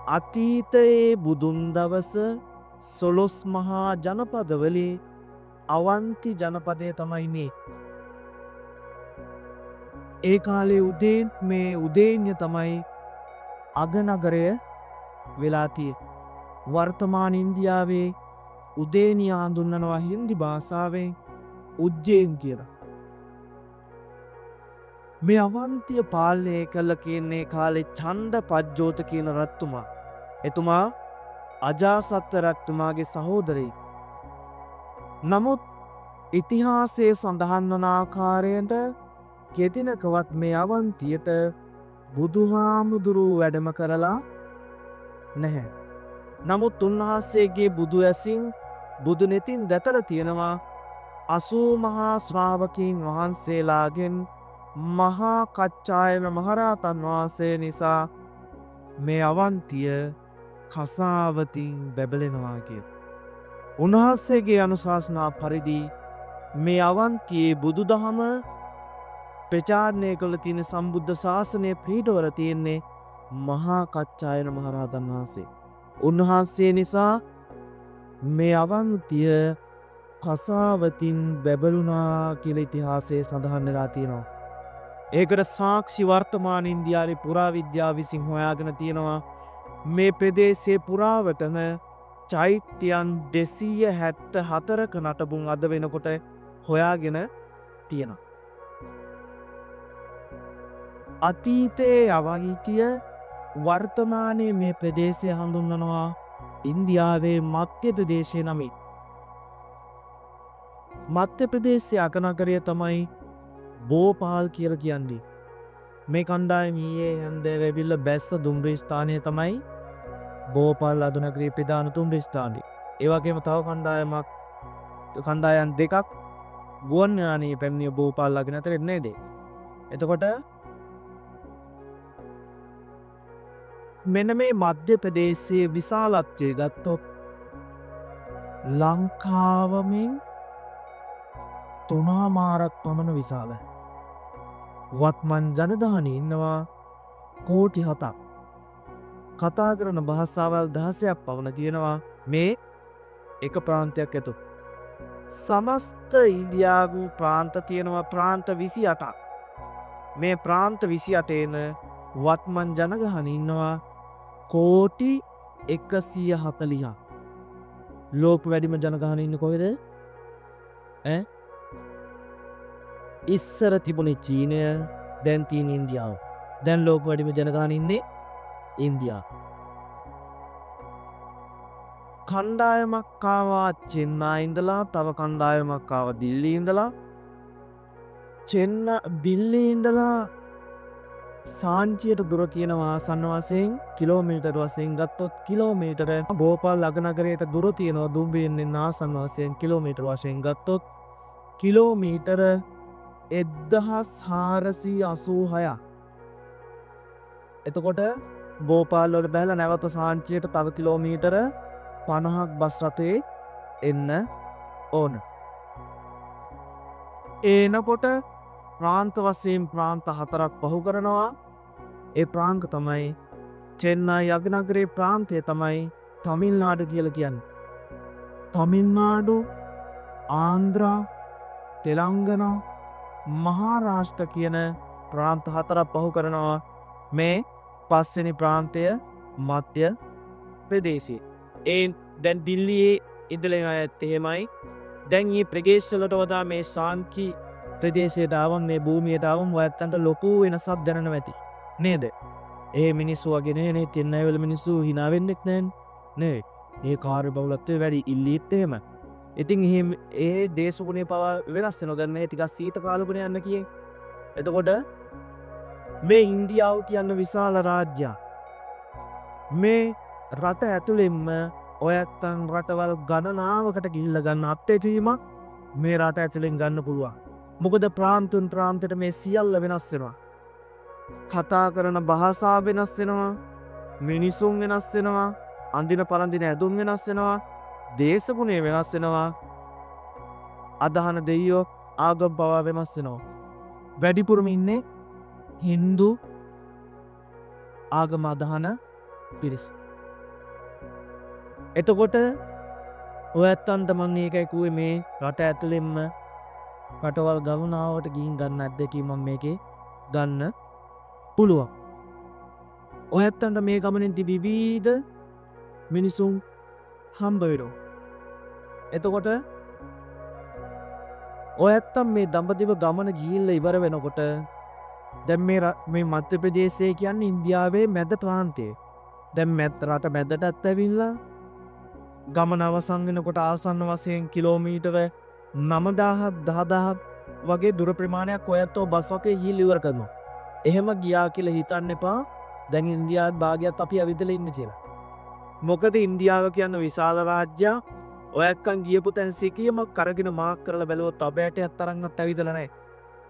අතීතයේ බුදුන් දවස සොළොස් මහා ජනපදවලේ අවන්ති ජනපදය තමයි මේ. ඒ කාලේ උදේ මේ උදේන්‍ය තමයි අගනගරය වෙලාතිය. වර්තමාන ඉන්දියාවේ උදේනිය හඳුන්වනවා හින්දි භාෂාවෙන් උජ්ජයෙන් කියලා. මේ අවන්තිය පාලනය කළ කියන්නේ කාලේ ඡණ්ඩ පජ්ජෝත කියන රජතුමා. එතුමා අජාසත්ත රජතුමාගේ සහෝදරයෙක්. නමුත් ඉතිහාසයේ සඳහන් වන ආකාරයට කෙදිනකවත් මේ අවන්තියට බුදුහාමුදුරුවෝ වැඩම කරලා නැහැ. නමුත් උන්වහන්සේගේ බුදු ඇසින් බුදු නෙතින් දැතල තියෙනවා 80 මහා ශ්‍රාවකයන් වහන්සේලාගෙන් මහා කච්චායන මහරහතන් වහන්සේ නිසා මේ අවන්තිය කසාවතින් බැබලෙනවා කිය. උන්වහන්සේගේ අනුශාසනා පරිදි මේ අවන්තියේ බුදු දහම ප්‍රචාරණය කළ තියෙන සම්බුද්ධ ශාසනය පිහිටවල තියෙන්නේ මහා කච්චායන මහරහතන් වහන්සේ. උන්වහන්සේ නිසා මේ අවන්තිය කසාවතින් බැබළුණා කියලා ඉතිහාසයේ සඳහන් වෙලා තියෙනවා. ඒකට සාක්ෂි වර්තමාන ඉන්දියාවේ පුරාවිද්‍යාව විසින් හොයාගෙන තියෙනවා මේ ප්‍රදේශයේ පුරාවටම චෛත්‍යයන් 274ක නටබුන් අද වෙනකොට හොයාගෙන තියෙනවා. අතීතයේ අවන්තිය වර්තමානයේ මේ ප්‍රදේශය හඳුන්වනවා ඉන්දියාවේ මධ්‍ය ප්‍රදේශය නමින්. මධ්‍ය ප්‍රදේශයේ අගනගරය තමයි බෝපාල් කියලා කියන්නේ. මේ කණ්ඩායම ඊයේ හන්දේ වෙවිල්ල බැස්ස දුම්රිය ස්ථානය තමයි බෝපාල් අධුනගරයේ ප්‍රධාන දුම්රිය ස්ථානය. ඒ වගේම තව කණ්ඩායම් දෙකක් ගුවන් යානයේ පැමිණිය බෝපාල් ළඟ අතර නේද? එතකොට මෙන්න මේ මධ්‍ය ප්‍රදේශයේ විශාලත්වය ගත්තොත් ලංකාවමින් 3මාරක් පමණ විශාලයි. වත්මන් ජනධානය ඉන්නවා කෝටි 7ක්. කතා කරන භාෂාවල් 16ක් පමණ තියෙනවා මේ එක ප්‍රාන්තයක් ඇතුළත. සමස්ත ඉන්දියාවේ ප්‍රාන්ත තියෙනවා ප්‍රාන්ත 28ක්. මේ ප්‍රාන්ත 28ේන වත්මන් ජනගහන ඉන්නවා කෝටි 140ක්. ලෝක වැඩිම ජනගහන ඉන්නේ කොහෙද? ඉස්සර තිබුණේ චීනය, දැන් තියෙන ඉන්දියාව. දැන් ලෝක වැඩිම ජනගහන ඉන්නේ ඉන්දියාව. කණ්ඩායමක් ආවා චෙන්නයි ඉඳලා, තව කණ්ඩායමක් ආවා දිල්ලි ඉඳලා. දිල්ලි ඉඳලා සාංචියට දුර තියෙනවා ආසන්න වශයෙන් කිලෝමීටර් වශයෙන් ගත්තොත් කිලෝමීටර බෝපාල් අගනගරයට දුර තියෙනවා දුම්රියෙන් ආසන්න වශයෙන් කිලෝමීටර් වශයෙන් ගත්තොත් කිලෝමීටර 1486ක්. එතකොට බෝපාල් වල බැලලා නැවත සාංචියට තව කිලෝමීටර 50ක් බස් රථයේ එන්න ඕන. එනකොට ප්‍රාන්ත වශයෙන් ප්‍රාන්ත 4ක් පහු කරනවා. ඒ ප්‍රාන්ත තමයි චෙන්නයි අගනගරේ ප්‍රාන්තය තමයි තමිල්නාඩු කියලා කියන්නේ. තමිල්නාඩු, ආන්ද්‍රා, තෙලංගනා, මහාරාෂ්ට්‍ර කියන ප්‍රාන්ත 4ක් පහු කරනවා මේ පස්වෙනි ප්‍රාන්තය මධ්‍ය ප්‍රදේශයේ. ඒ දැන් දිල්ලියේ ඉඳලා ඇත් එහෙමයි. දැන් මේ ප්‍රදේශවලට වඩා මේ ශාන්ති ප්‍රදේශයට ආවම මේ භූමියට ආවම ඔයත්තන්ට ලොකු වෙනසක් දැනෙනවා ඇති. නේද? ඒ මිනිස්සු වගේ නේ තින්නයි වල මිනිස්සු hina වෙන්නෙත් නෑනේ. නේ. මේ කාර්ය බහුලත්වය වැඩි ඉල්ලීත් එහෙම. ඉතින් එහෙම ඒ දේශගුණේ පවා වෙනස් වෙනවා. දැන් මේ ටිකක් සීත කාලුකනේ යන්න කියේ. එතකොට මේ ඉන්දියාව කියන්න විශාල රාජ්‍යයක්. මේ රට ඇතුළෙන්ම ඔයත්තන් රටවල් ගණනාවකට ගිහිල්ලා ගන්න අත්දැකීමක් මේ රට ඇතුළෙන් ගන්න පුළුවන්. මොකද ප්‍රාන්තුන් ප්‍රාන්තයට මේ සියල්ල වෙනස් වෙනවා. කතා කරන භාෂාව වෙනස් වෙනවා. මිනිසුන් වෙනස් වෙනවා. අඳින පළඳින ඇඳුම් වෙනස් වෙනවා. දේශගුණය වෙනස් වෙනවා. අදහන දෙයියෝ ආගම් පවා වෙනස් වෙනවා. වැඩිපුරම ඉන්නේ හින්දු ආගම අදහන පිරිස. එතකොට ඔයත්තන්ට මම ඒකයි කිව්වේ මේ රට ඇතුළෙන්ම රටවල් ගණනාවට ගිහින් ගන්න අත්දැකීම් මම මේකේ ගන්න පුළුවන්. ඔයත්තන්ට මේ ගමනින් විවිධ මිනිසුන් හම්බ වෙනවා. එතකොට ඔයත්තන් මේ දඹදිව ගමන ගිහිල්ලා ඉවර වෙනකොට දැන් මේ මධ්‍ය ප්‍රදේශය කියන්නේ ඉන්දියාවේ මැද ප්‍රාන්තය. දැන් රට මැදටත් ඇවිල්ලා ගමන අවසන් වෙනකොට ආසන්න වශයෙන් කිලෝමීටර 9000 10000 වගේ දුර ප්‍රමාණයක් ඔයත්තෝ බස් එකේ ගිහිල්ලා ඉවර කරනවා. එහෙම ගියා කියලා හිතන්න එපා. දැන් ඉන්දියාවේ භාගයක් අපි ඇවිදලා ඉන්නේ කියලා. මොකද ඉන්දියාව කියන විශාල රාජ්‍යයක්. ඔයත්කන් ගියපු තැන් සිකියමක් කරගෙන මාක් කරලා බැලුවොත් අබෑටයක් තරම්වත් ඇවිදලා නැහැ.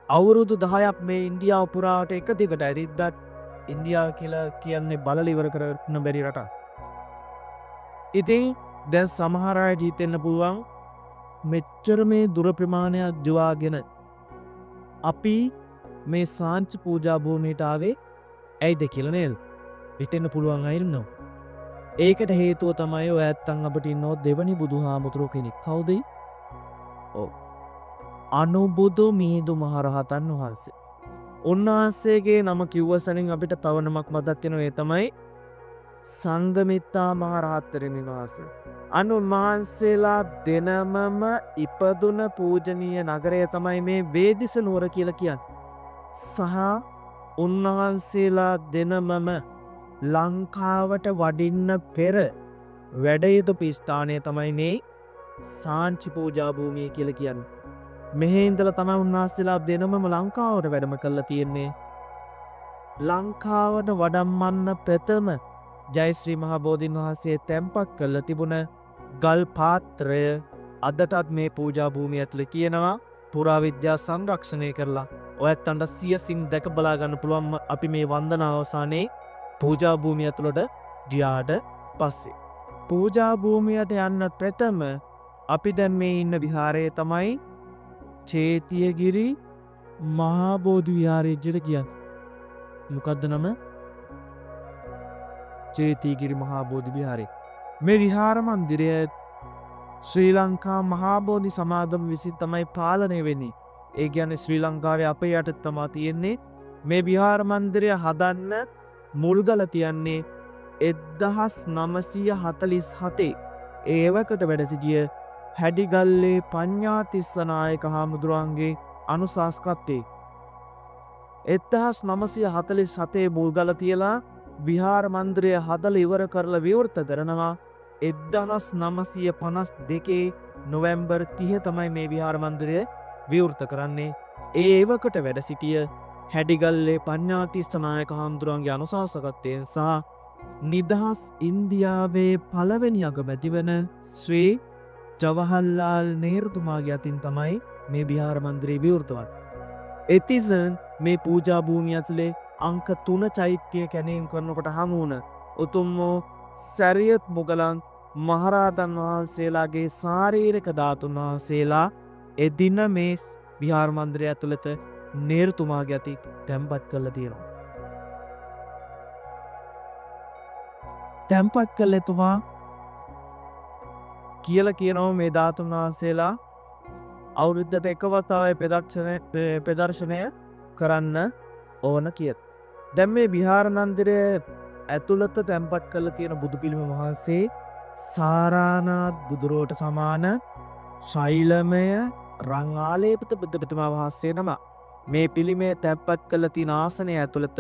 අවුරුදු 10ක් මේ ඉන්දියාව පුරාවට එක දිගට ඇරිද්දත් ඉන්දියාව කියලා කියන්නේ බලලා ඉවර කරන්න බැරි රටක්. ඉතින් දැන් සමහර අය හිතෙන්න පුළුවන් මෙච්චර මේ දුර ප්‍රමාණයක් දිවාගෙන අපි මේ සාංචි පූජා භූමියට ආවේ ඇයිද කියලා නේද? හිතෙන්න පුළුවන් අය ඉන්නවා. ඒකට හේතුව තමයි ඔය ඇත්තන් අපිට ඉන්නෝ දෙවනි බුදුහාමුදුරුවෝ කෙනෙක්. කවුද? ඔව්. අනුබුදු මිහිඳු මහරහතන් වහන්සේ. උන්වහන්සේගේ නම කිව්ව සැනින් අපිට තව නමක් මතක් වෙනවා. ඒ තමයි සංඝමිත්තා මහරහතන් වහන්සේ. උන්වහන්සේලා දෙනමම ඉපදුන පූජනීය නගරය තමයි මේ වේදිස නුවර කියලා කියන්නේ. සහ උන්වහන්සේලා දෙනමම ලංකාවට වඩින්න පෙර වැඩයුතු ස්ථානය තමයි මේ සාංචි පූජා භූමිය කියලා කියන්නේ. මෙහි ඉඳලා තමයි උන්වහන්සේලා දෙනමම ලංකාවට වැඩම කරලා තියෙන්නේ. ලංකාවට වඩම්මන්න ප්‍රථම ජයශ්‍රී මහ බෝධීන් වහන්සේ තැන්පත් කරලා තිබුණ ගල් පාත්‍රය අදටත් මේ පූජා භූමිය ඇතුලේ තියෙනවා. පුරාවිද්‍යා සංරක්ෂණය කරලා ඔයත්තන්ට සියසින් දැක බලා ගන්න පුළුවන්. අපි මේ වන්දනා අවසානයේ පූජා භූමිය ඇතුළට ගියාට පස්සේ පූජා භූමියට යන්න ප්‍රථම අපි දැන් මේ ඉන්න විහාරය තමයි චේතියගිරි මහා බෝධි විහාරය කියලා කියන්නේ. මොකද්ද නම? චේතියගිරි මහා බෝධි විහාරය. මේ විහාර මන්දිරය ශ්‍රී ලංකා මහා බෝධි සමාගම විසින් තමයි පාලනය වෙන්නේ. ඒ කියන්නේ ශ්‍රී ලංකාවේ අපේ යට තමයි තියෙන්නේ. මේ විහාර මන්දිරය හදන්න මුල්ගල තියන්නේ 1947. ඒවකට වැඩ සිටිය හැඩිගල්ලේ පඤ්ඤාතිස්ස නායක හාමුදුරුවන්ගේ අනුශාසකත්වයේ 1947 මුල්ගල තියලා විහාර මන්දිරය හදලා ඉවර කරලා විවෘත කරනවා. 1952 නොවැම්බර් 30 තමයි මේ විහාර මන්දිරය විවෘත කරන්නේ. ඒවකට වැඩ සිටිය හැඩිගල්ලේ පඤ්ඤාතිස්ස නායක හාමුදුරුවන්ගේ අනුශාසකත්වයෙන් සහ නිදහස් ඉන්දියාවේ පළවෙනි අගමැති වන ශ්‍රී ජවහර්ලාල් නේරුතුමාගේ අතින් තමයි මේ විහාර මන්දිරය විවෘත වන්නේ. එතිසන් මේ පූජා භූමිය ඇතුලේ අංක 3 චෛත්‍ය කැණීම් කරනකොට හමු වුණ උතුම් වූ සරියත් මුගලන් මහරහතන් වහන්සේලාගේ ශාරීරික ධාතුන් වහන්සේලා එදින මේ විහාර මන්දිරය ඇතුළත නේරුතුමාගේ අතින් තැන්පත් කරලා තියෙනවා. තැන්පත් කළ එතුමා කියලා කියනවා මේ ධාතුන් වහන්සේලා අවුරුද්දට එක වතාවක් ප්‍රදර්ශනය කරන්න ඕන කියලා. දැන් මේ විහාර මන්දිරය ඇතුළත තැන්පත් කරලා තියෙන බුදු පිළිම වහන්සේ සාරානාත් බුදුරුවට සමාන ශෛලමය රංආලේපත බුද්ධ ප්‍රතිමා වහන්සේ නම මේ පිළිමේ තැන්පත් කළ තියෙන ආසනය ඇතුළත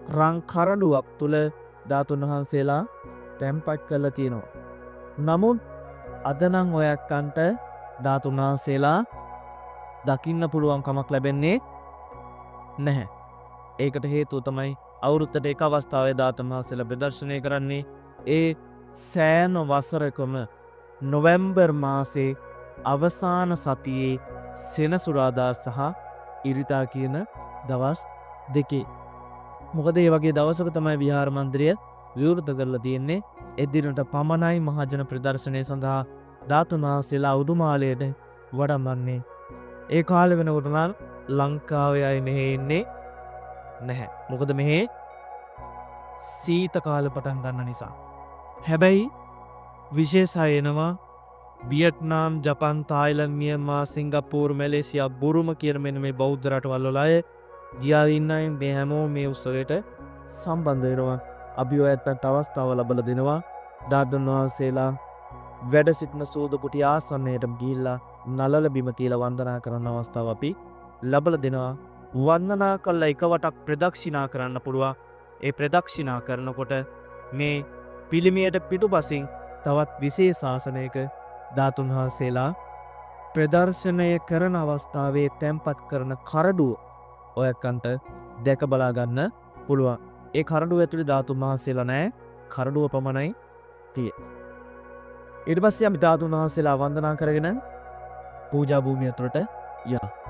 රං කරඬුවක් තුල ධාතුන් වහන්සේලා තැන්පත් කරලා තියෙනවා. නමුත් අද නම් ඔය අක්කන්ට ධාතුන් වහන්සේලා දකින්න පුළුවන් කමක් ලැබෙන්නේ නැහැ. ඒකට හේතුව තමයි අවුරුද්දට එක අවස්ථාවේ ධාතුන් වහන්සේලා ප්‍රදර්ශනය කරන්නේ. ඒ සෑම වසරකම නොවැම්බර් මාසේ අවසාන සතියේ සෙනසුරාදා සහ ඉරිදා කියන දවස් දෙකේ. මොකද ඒ වගේ දවසක තමයි විහාර මන්දිරය විවෘත කරලා තියෙන්නේ. එදිනට පමණයි මහජන ප්‍රදර්ශනය සඳහා ධාතුන් වහන්සේලා උඩුමාලයට වඩම්වන්නේ. ඒ කාලෙ වෙනකොට නම් ලංකාවේ අය මෙහෙ ඉන්නේ නැහැ. මොකද මෙහෙ සීත කාල පටන් ගන්න නිසා. හැබැයි විශේෂය එනවා වියට්නාම්, ජපන්, තායිලන්ත, මියන්මාර්, සිංගප්පූරු, මැලේසියා, බුරුම කියන මෙන්න මේ බෞද්ධ රටවල් වල අය ගියා ඉන්නයි මේ හැමෝම මේ උත්සවයට සම්බන්ධ වෙනවා. අපි ඔය ඇත්තන්ට අවස්ථාව ලබලා දෙනවා. ධාතුන් වහන්සේලා වැඩ සිටින සූදු කුටි ආසන්නයට ගිහිල්ලා නලල බිම තියලා වන්දනා කරන අවස්ථාව අපි ලබලා දෙනවා. වන්දනා කළා එක වටක් ප්‍රදක්ෂිනා කරන්න පුළුවන්. ඒ ප්‍රදක්ෂිනා කරනකොට මේ පිළිමයට පිටුපසින් තවත් විශේෂ ආසනයක ධාතුන් වහන්සේලා ප්‍රදර්ශනය කරන අවස්ථාවේ තැන්පත් කරන කරඬුව ඔයකන්ට දැක බලා ගන්න පුළුවන්. ඒ කරඬුව ඇතුලේ ධාතුන් වහන්සේලා නැහැ. කරඬුව පමණයි තියෙන්නේ. ඊට පස්සේ අපි ධාතුන් වහන්සේලා වන්දනා කරගෙන පූජා භූමිය ඇතුළට යනවා.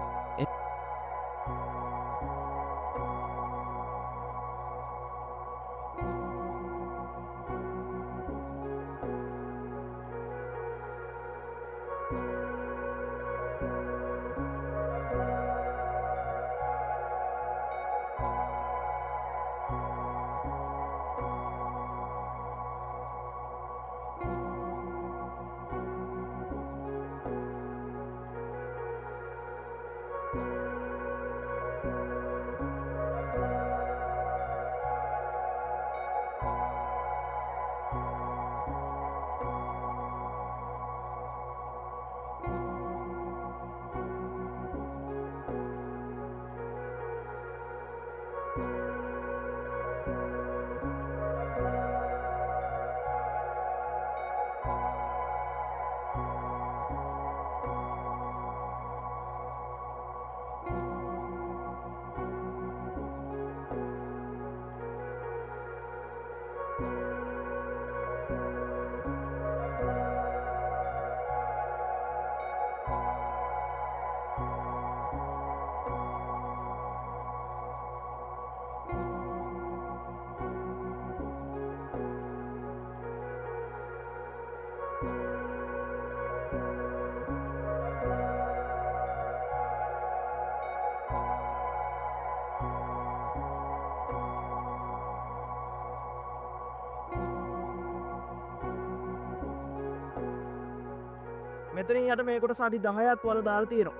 මෙතනින් යට මේකට සඩි 10ක් වල දාලා තියෙනවා.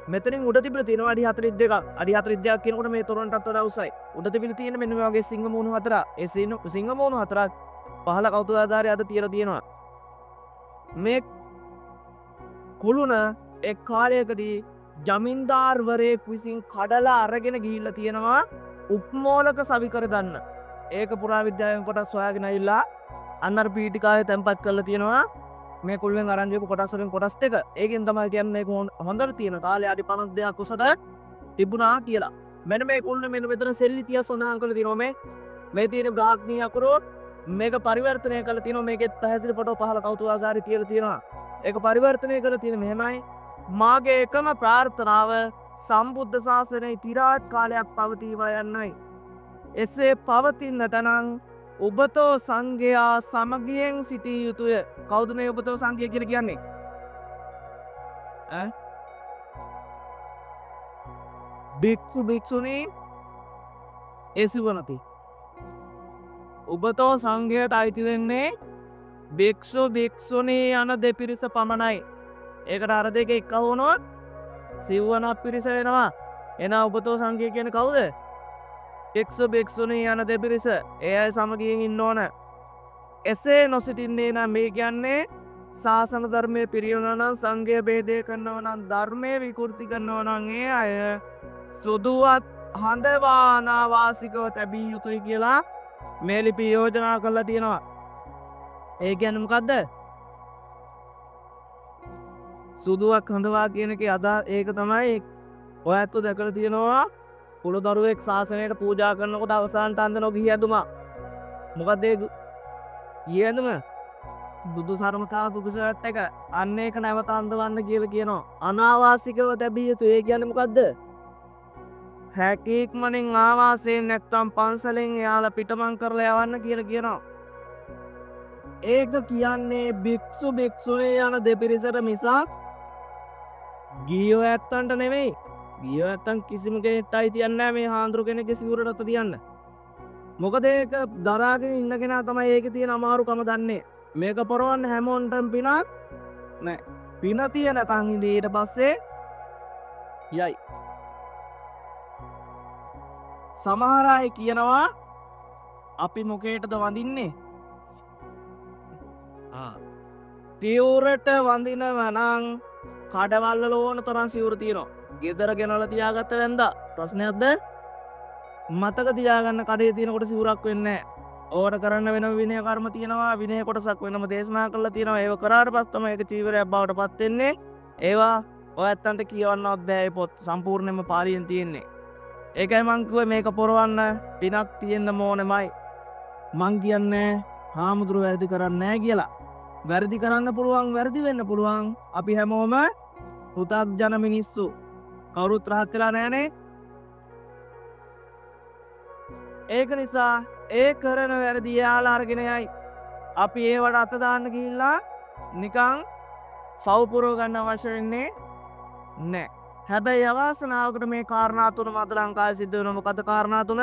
මෙතනින් උඩ තිබිලා තියෙනවා අඩි 42ක්. අඩි 42ක් කියනකොට මේ තොරණටත් වඩා උසයි. උඩ තිබිලා තියෙන මෙන්න මේ වගේ සිංහ මූණු හතරක්. ඒ සිංහ මූණු හතරක් පහළ කෞතුකාගාරය අද තියලා තියෙනවා. මේ කුළුණ එක් කාලයකදී ජමින්දාර්වරයෙක් විසින් කඩලා අරගෙන ගිහිල්ලා තියෙනවා උප්මෝලක සවි කර දන්න. ඒක පුරාවිද්‍යාවෙන් කොටස් හොයාගෙන ඇවිල්ලා අන්නර පීඨිකාවේ තැන්පත් කරලා තියෙනවා. මේ කුළුවෙන් අරන් ගිහපු කොටස් වලින් කොටස් දෙක. ඒකෙන් තමයි කියන්නේ මේක හොඳට තියෙන කාලේ අඩි 52ක් උසට තිබුණා කියලා. මෙන්න මේ කුළුණ මෙන්න මෙතන සෙල්ලිතිය සඳහන් කරලා තියෙනවා. මේ තියෙන බ්‍රාහ්මී අකුරු මේක පරිවර්තනය කරලා තියෙනවා. මේකෙත් පැහැදිලි ෆොටෝ පහල කෞතුකාගාරය කියලා තියෙනවා. ඒක පරිවර්තනය කරලා තියෙන මෙහෙමයි. මාගේ එකම ප්‍රාර්ථනාව සම්බුද්ධ ශාසනයේ চিරාත් කාලයක් පවතීවා යන්නයි. එසේ පවතින්නට නම් ඔබතෝ සංඝයා සමගියෙන් සිටිය යුතුය. කවුද මේ ඔබතෝ සංඝයා කියලා කියන්නේ? භික්ෂු භික්ෂුණී එසුවනති. ඔබතෝ සංඝයාට අයිති වෙන්නේ භික්ෂු භික්ෂුණී යන දෙපිරිස පමණයි. ඒකට අර දෙක එක වුණොත් සිව්වනක් පිරිස වෙනවා. එහෙනම් ඔබතෝ සංඝයා කියන්නේ කවුද? භික්ෂු භික්ෂුණී යන දෙපිරිස. ඒ අය සමගියෙන් ඉන්න ඕන. එසේ නොසිටින්නේ නම් මේ කියන්නේ ශාසන ධර්මය පිරියවනවා නම් සංඝය භේදය කරනවා නම් ධර්මය විකෘති කරනවා නම් ඒ අය සුදුවත් හඳවානාවාසිකව තැබිය යුතුයි කියලා මේ ලිපි යෝජනා කරලා තියෙනවා. ඒ කියන්නේ මොකද්ද? සුදුවක් හඳවා කියන එකේ අදහස ඒක තමයි. ඔය ඇත්ත දැකලා තියෙනවා කුළු දරුවෙක් ශාසනයට පූජා කරනකොට අවසානට අන්දන ගිහි ඇඳුමක්. මොකද ඒ ගිහි ඇඳුම බුදු සරමතාව බුදු සරත් එක අන්න ඒක නැවත අඳවන්න කියලා කියනවා. අනාවාසිකව තැබිය යුතු. ඒ කියන්නේ මොකද්ද? හැකීක්මනින් ආවාසයෙන් නැත්තම් පන්සලෙන් එයාලා පිටමං කරලා යවන්න කියලා කියනවා. ඒක කියන්නේ භික්ෂු භික්ෂුණී යන දෙපිරිසට මිසක් ගියෝ ඇත්තන්ට නෙමෙයි. ගියෝ ඇත්තන් කිසිම කෙනෙක්ට අයිතියක් නැහැ මේ හාමුදුරු කෙනෙක්ගේ සිවුරට අත තියන්න. මොකද ඒක දරාගෙන ඉන්න කෙනා තමයි ඒකේ තියෙන අමාරුකම දන්නේ. මේක පොරවන්න හැමෝන්ටම පිනක් නෑ. පින තියෙන තන් ඉඳී ඊට පස්සේ යයි. සමහර අය කියනවා අපි මොකේටද වඳින්නේ? සිවුරට වඳිනවා නම් කඩවල් වල ඕන තරම් සිවුරු තියෙනවා. ගෙදර ගෙනලා තියාගත්ත වෙන්දා ප්‍රශ්නයක්ද? මතක තියාගන්න කඩේ තියෙනකොට සිවුරක් වෙන්නේ නැහැ. ඕවට කරන්න වෙනම විනය කර්ම තියෙනවා. විනය කොටසක් වෙනම දේශනා කරලා තියෙනවා. ඒව කරාට පස්සේ තමයි ඒක චීවරයක් බවට පත් වෙන්නේ. ඒවා ඔයත්තන්ට කියවන්නවත් බෑ. ඒ පොත් සම්පූර්ණයෙන්ම පාලියෙන් තියෙන්නේ. ඒකයි මං කිව්වේ මේක පොරවන්න පිනක් තියෙන්න ඕනෙමයි. මං කියන්නේ හාමුදුරු වැරදි කරන්නේ නැහැ කියලා. වැරදි කරන්න පුළුවන්, වැරදි වෙන්න පුළුවන්. අපි හැමෝම පුතග්ජන මිනිස්සු. කවුරුත් රහත් වෙලා නැහනේ. ඒක නිසා ඒ කරන වැරදි යාලා අරගෙන යයි. අපි ඒවට අත දාන්න ගිහිල්ලා නිකන් සව්පුරව ගන්න අවශ්‍ය වෙන්නේ නැහැ. හැබැයි අවාසනාවකට මේ කාරණා තුනම අද ලංකාවේ සිද්ධ වෙනවා. මොකද කාරණා තුන?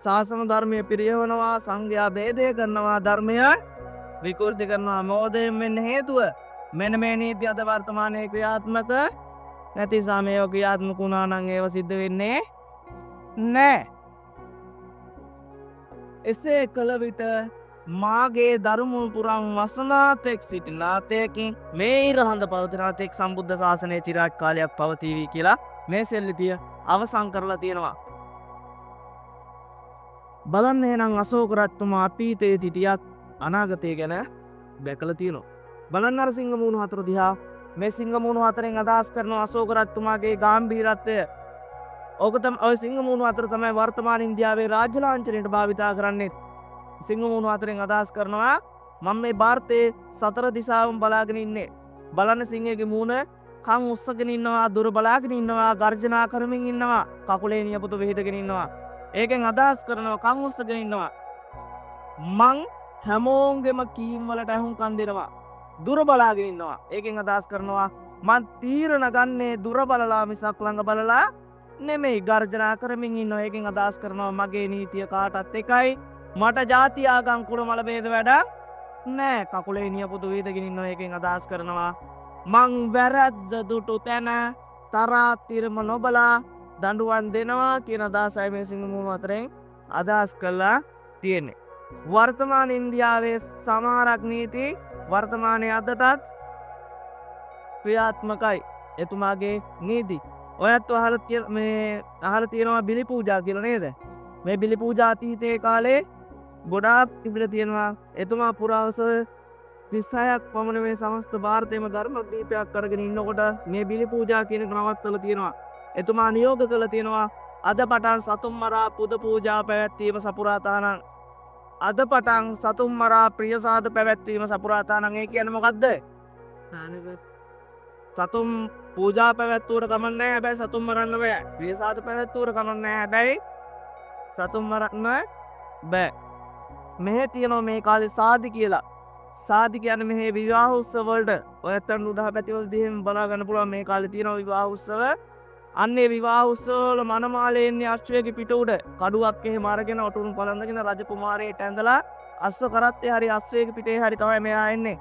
ශාසන ධර්මයේ පිරියවනවා, සංඝයා භේදය කරනවා, ධර්මය විකෘති කරනවා. මොකද මෙන්න හේතුව මෙන්න මේ නීති අද වර්තමානයේ ක්‍රියාත්මක නැති සමයක ක්‍රියාත්මක වුණා නම් ඒව සිද්ධ වෙන්නේ නැහැ. එසේ කළ විට මාගේ ධර්මු පුරන් වසනාතෙක් සිටිනාතයකින් මේ ඉරහඳ පවතිනාතෙක් සම්බුද්ධ ශාසනය චිරාත් කාලයක් පවතිවි කියලා මේ සෙල්ලිතිය අවසන් කරලා තියෙනවා. බලන්න එහෙනම් අශෝක රජතුමා අතීතයේ සිටියත් අනාගතය ගැන දැකලා තියෙනවා. බලන්න අර සිංහ මූණු හතර දිහා. මේ සිංහ මූණු හතරෙන් අදහස් කරන අශෝක රජතුමාගේ ගැඹීරත්වය. ඕක තමයි ඔය සිංහ මූණු හතර තමයි වර්තමාන ඉන්දියාවේ රාජ්‍ය ලාංඡනයට භාවිතා කරන්නේ. සිංහ මූණු හතරෙන් අදහස් කරනවා මම මේ ಭಾರತයේ සතර දිශාවම බලාගෙන ඉන්නේ. බලන්න සිංහගේ මූණ කන් උස්සගෙන ඉන්නවා, දුර බලාගෙන ඉන්නවා, ගර්ජනා කරමින් ඉන්නවා, කකුලේ නියපොතු විහිදගෙන ඉන්නවා. ඒකෙන් අදහස් කරනවා කන් උස්සගෙන ඉන්නවා. මං හැමෝන්ගෙම කීම් වලට අහුම්කම් දෙනවා. දුර බලාගෙන ඉන්නවා. ඒකෙන් අදහස් කරනවා මං තීරණ ගන්නේ දුර බලලා මිසක් ළඟ බලලා නෙමෙයි. ගර්ජනා කරමින් ඉන්නවා. ඒකෙන් අදහස් කරනවා මගේ නීතිය කාටත් එකයි. මට ජාති ආගම් කුල මල ભેද වැඩක් නෑ. කකුලේ නියපොතු වීදගෙන ඉන්නවා. ඒකෙන් අදහස් කරනවා මං වැරද්ද දුටු තැන තරා තිරම නොබලා දඬුවම් දෙනවා කියන අදහසයි මේ සිංහ මූණු හතරෙන් අදහස් කළා තියෙන්නේ. වර්තමාන ඉන්දියාවේ සමහරක් නීති වර්තමානයේ අදටත් ක්‍රියාත්මකයි. එතුමාගේ නීති ඔයත් අහලා තියෙනවා බිලි පූජා කියලා නේද? මේ බිලි පූජා අතීතයේ කාලේ ගොඩාක් තිබිලා තියෙනවා. එතුමා පුරාවස 36ක් පමණ මේ සමස්ත ಭಾರತයේම ධර්ම දීපයක් කරගෙන ඉන්නකොට මේ බිලි පූජා කියන ක්‍රමවත්වල තියෙනවා. එතුමා නියෝග කළා තියෙනවා අද පටන් සතුම් මරා පුද පූජා පැවැත්වීම සපුරාතානම්. අද පටන් සතුම් මරා ප්‍රියසාද පැවැත්වීම සපුරාතානම්. ඒ කියන්නේ මොකද්ද? සතුම් පූජා පැවැත්වුවට කමක් නැහැ. හැබැයි සතුම් මරන්න බෑ. ප්‍රියසාද පැවැත්වුවට කමක් නැහැ. හැබැයි සතුම් මරන්න බෑ. මෙහෙ තියෙනවා මේ කාලේ සාදි කියලා. සාදි කියන්නේ මෙහෙ විවාහ උත්සව වලට ඔයත්තන් උදා පැතිවලදී එහෙම බලා ගන්න පුළුවන්. මේ කාලේ තියෙනවා විවාහ උත්සව. අන්නේ විවාහ උත්සවවල මනමාලේ ඉන්නේ අශ්වයේ පිට උඩ කඩුවක් එහෙම අරගෙන ඔටුනු පලඳගෙන රජ කුමාරයෙක්ට ඇඳලා අශ්ව කරත්තේ හරි අශ්වයේ පිටේ හරි තමයි මෙයා එන්නේ.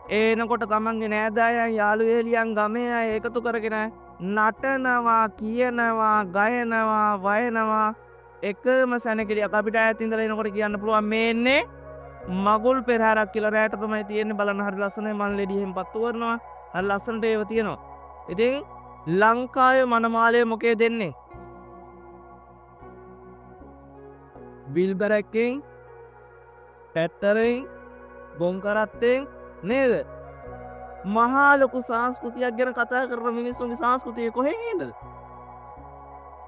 එනකොට ගමන්ගේ නෑදෑයන් යාළුවෝ එළියන් ගමේ අය එකතු කරගෙන නටනවා, කියනවා, ගයනවා, වයනවා. එකම සැනකෙලියක් අපිට ඈත ඉඳලා එනකොට කියන්න පුළුවන් මේ එන්නේ මගුල් පෙරහැරක් කියලා. රැට තමයි තියෙන්නේ. බලන්න හරි ලස්සනයි. මල් ලෙඩි එහෙම පත්තු කරනවා. හරි ලස්සනට ඒව තියෙනවා. ඉතින් ලංකාවේ මනමාලය මොකේ දෙන්නේ? බිල්බරැක්කෙන්, පැට්ටරෙන්, බොංකරත්තෙන් නේද? මහා ලොකු සංස්කෘතියක් ගැන කතා කරන මිනිස්සුන්ගේ සංස්කෘතිය කොහෙන් එන්නද?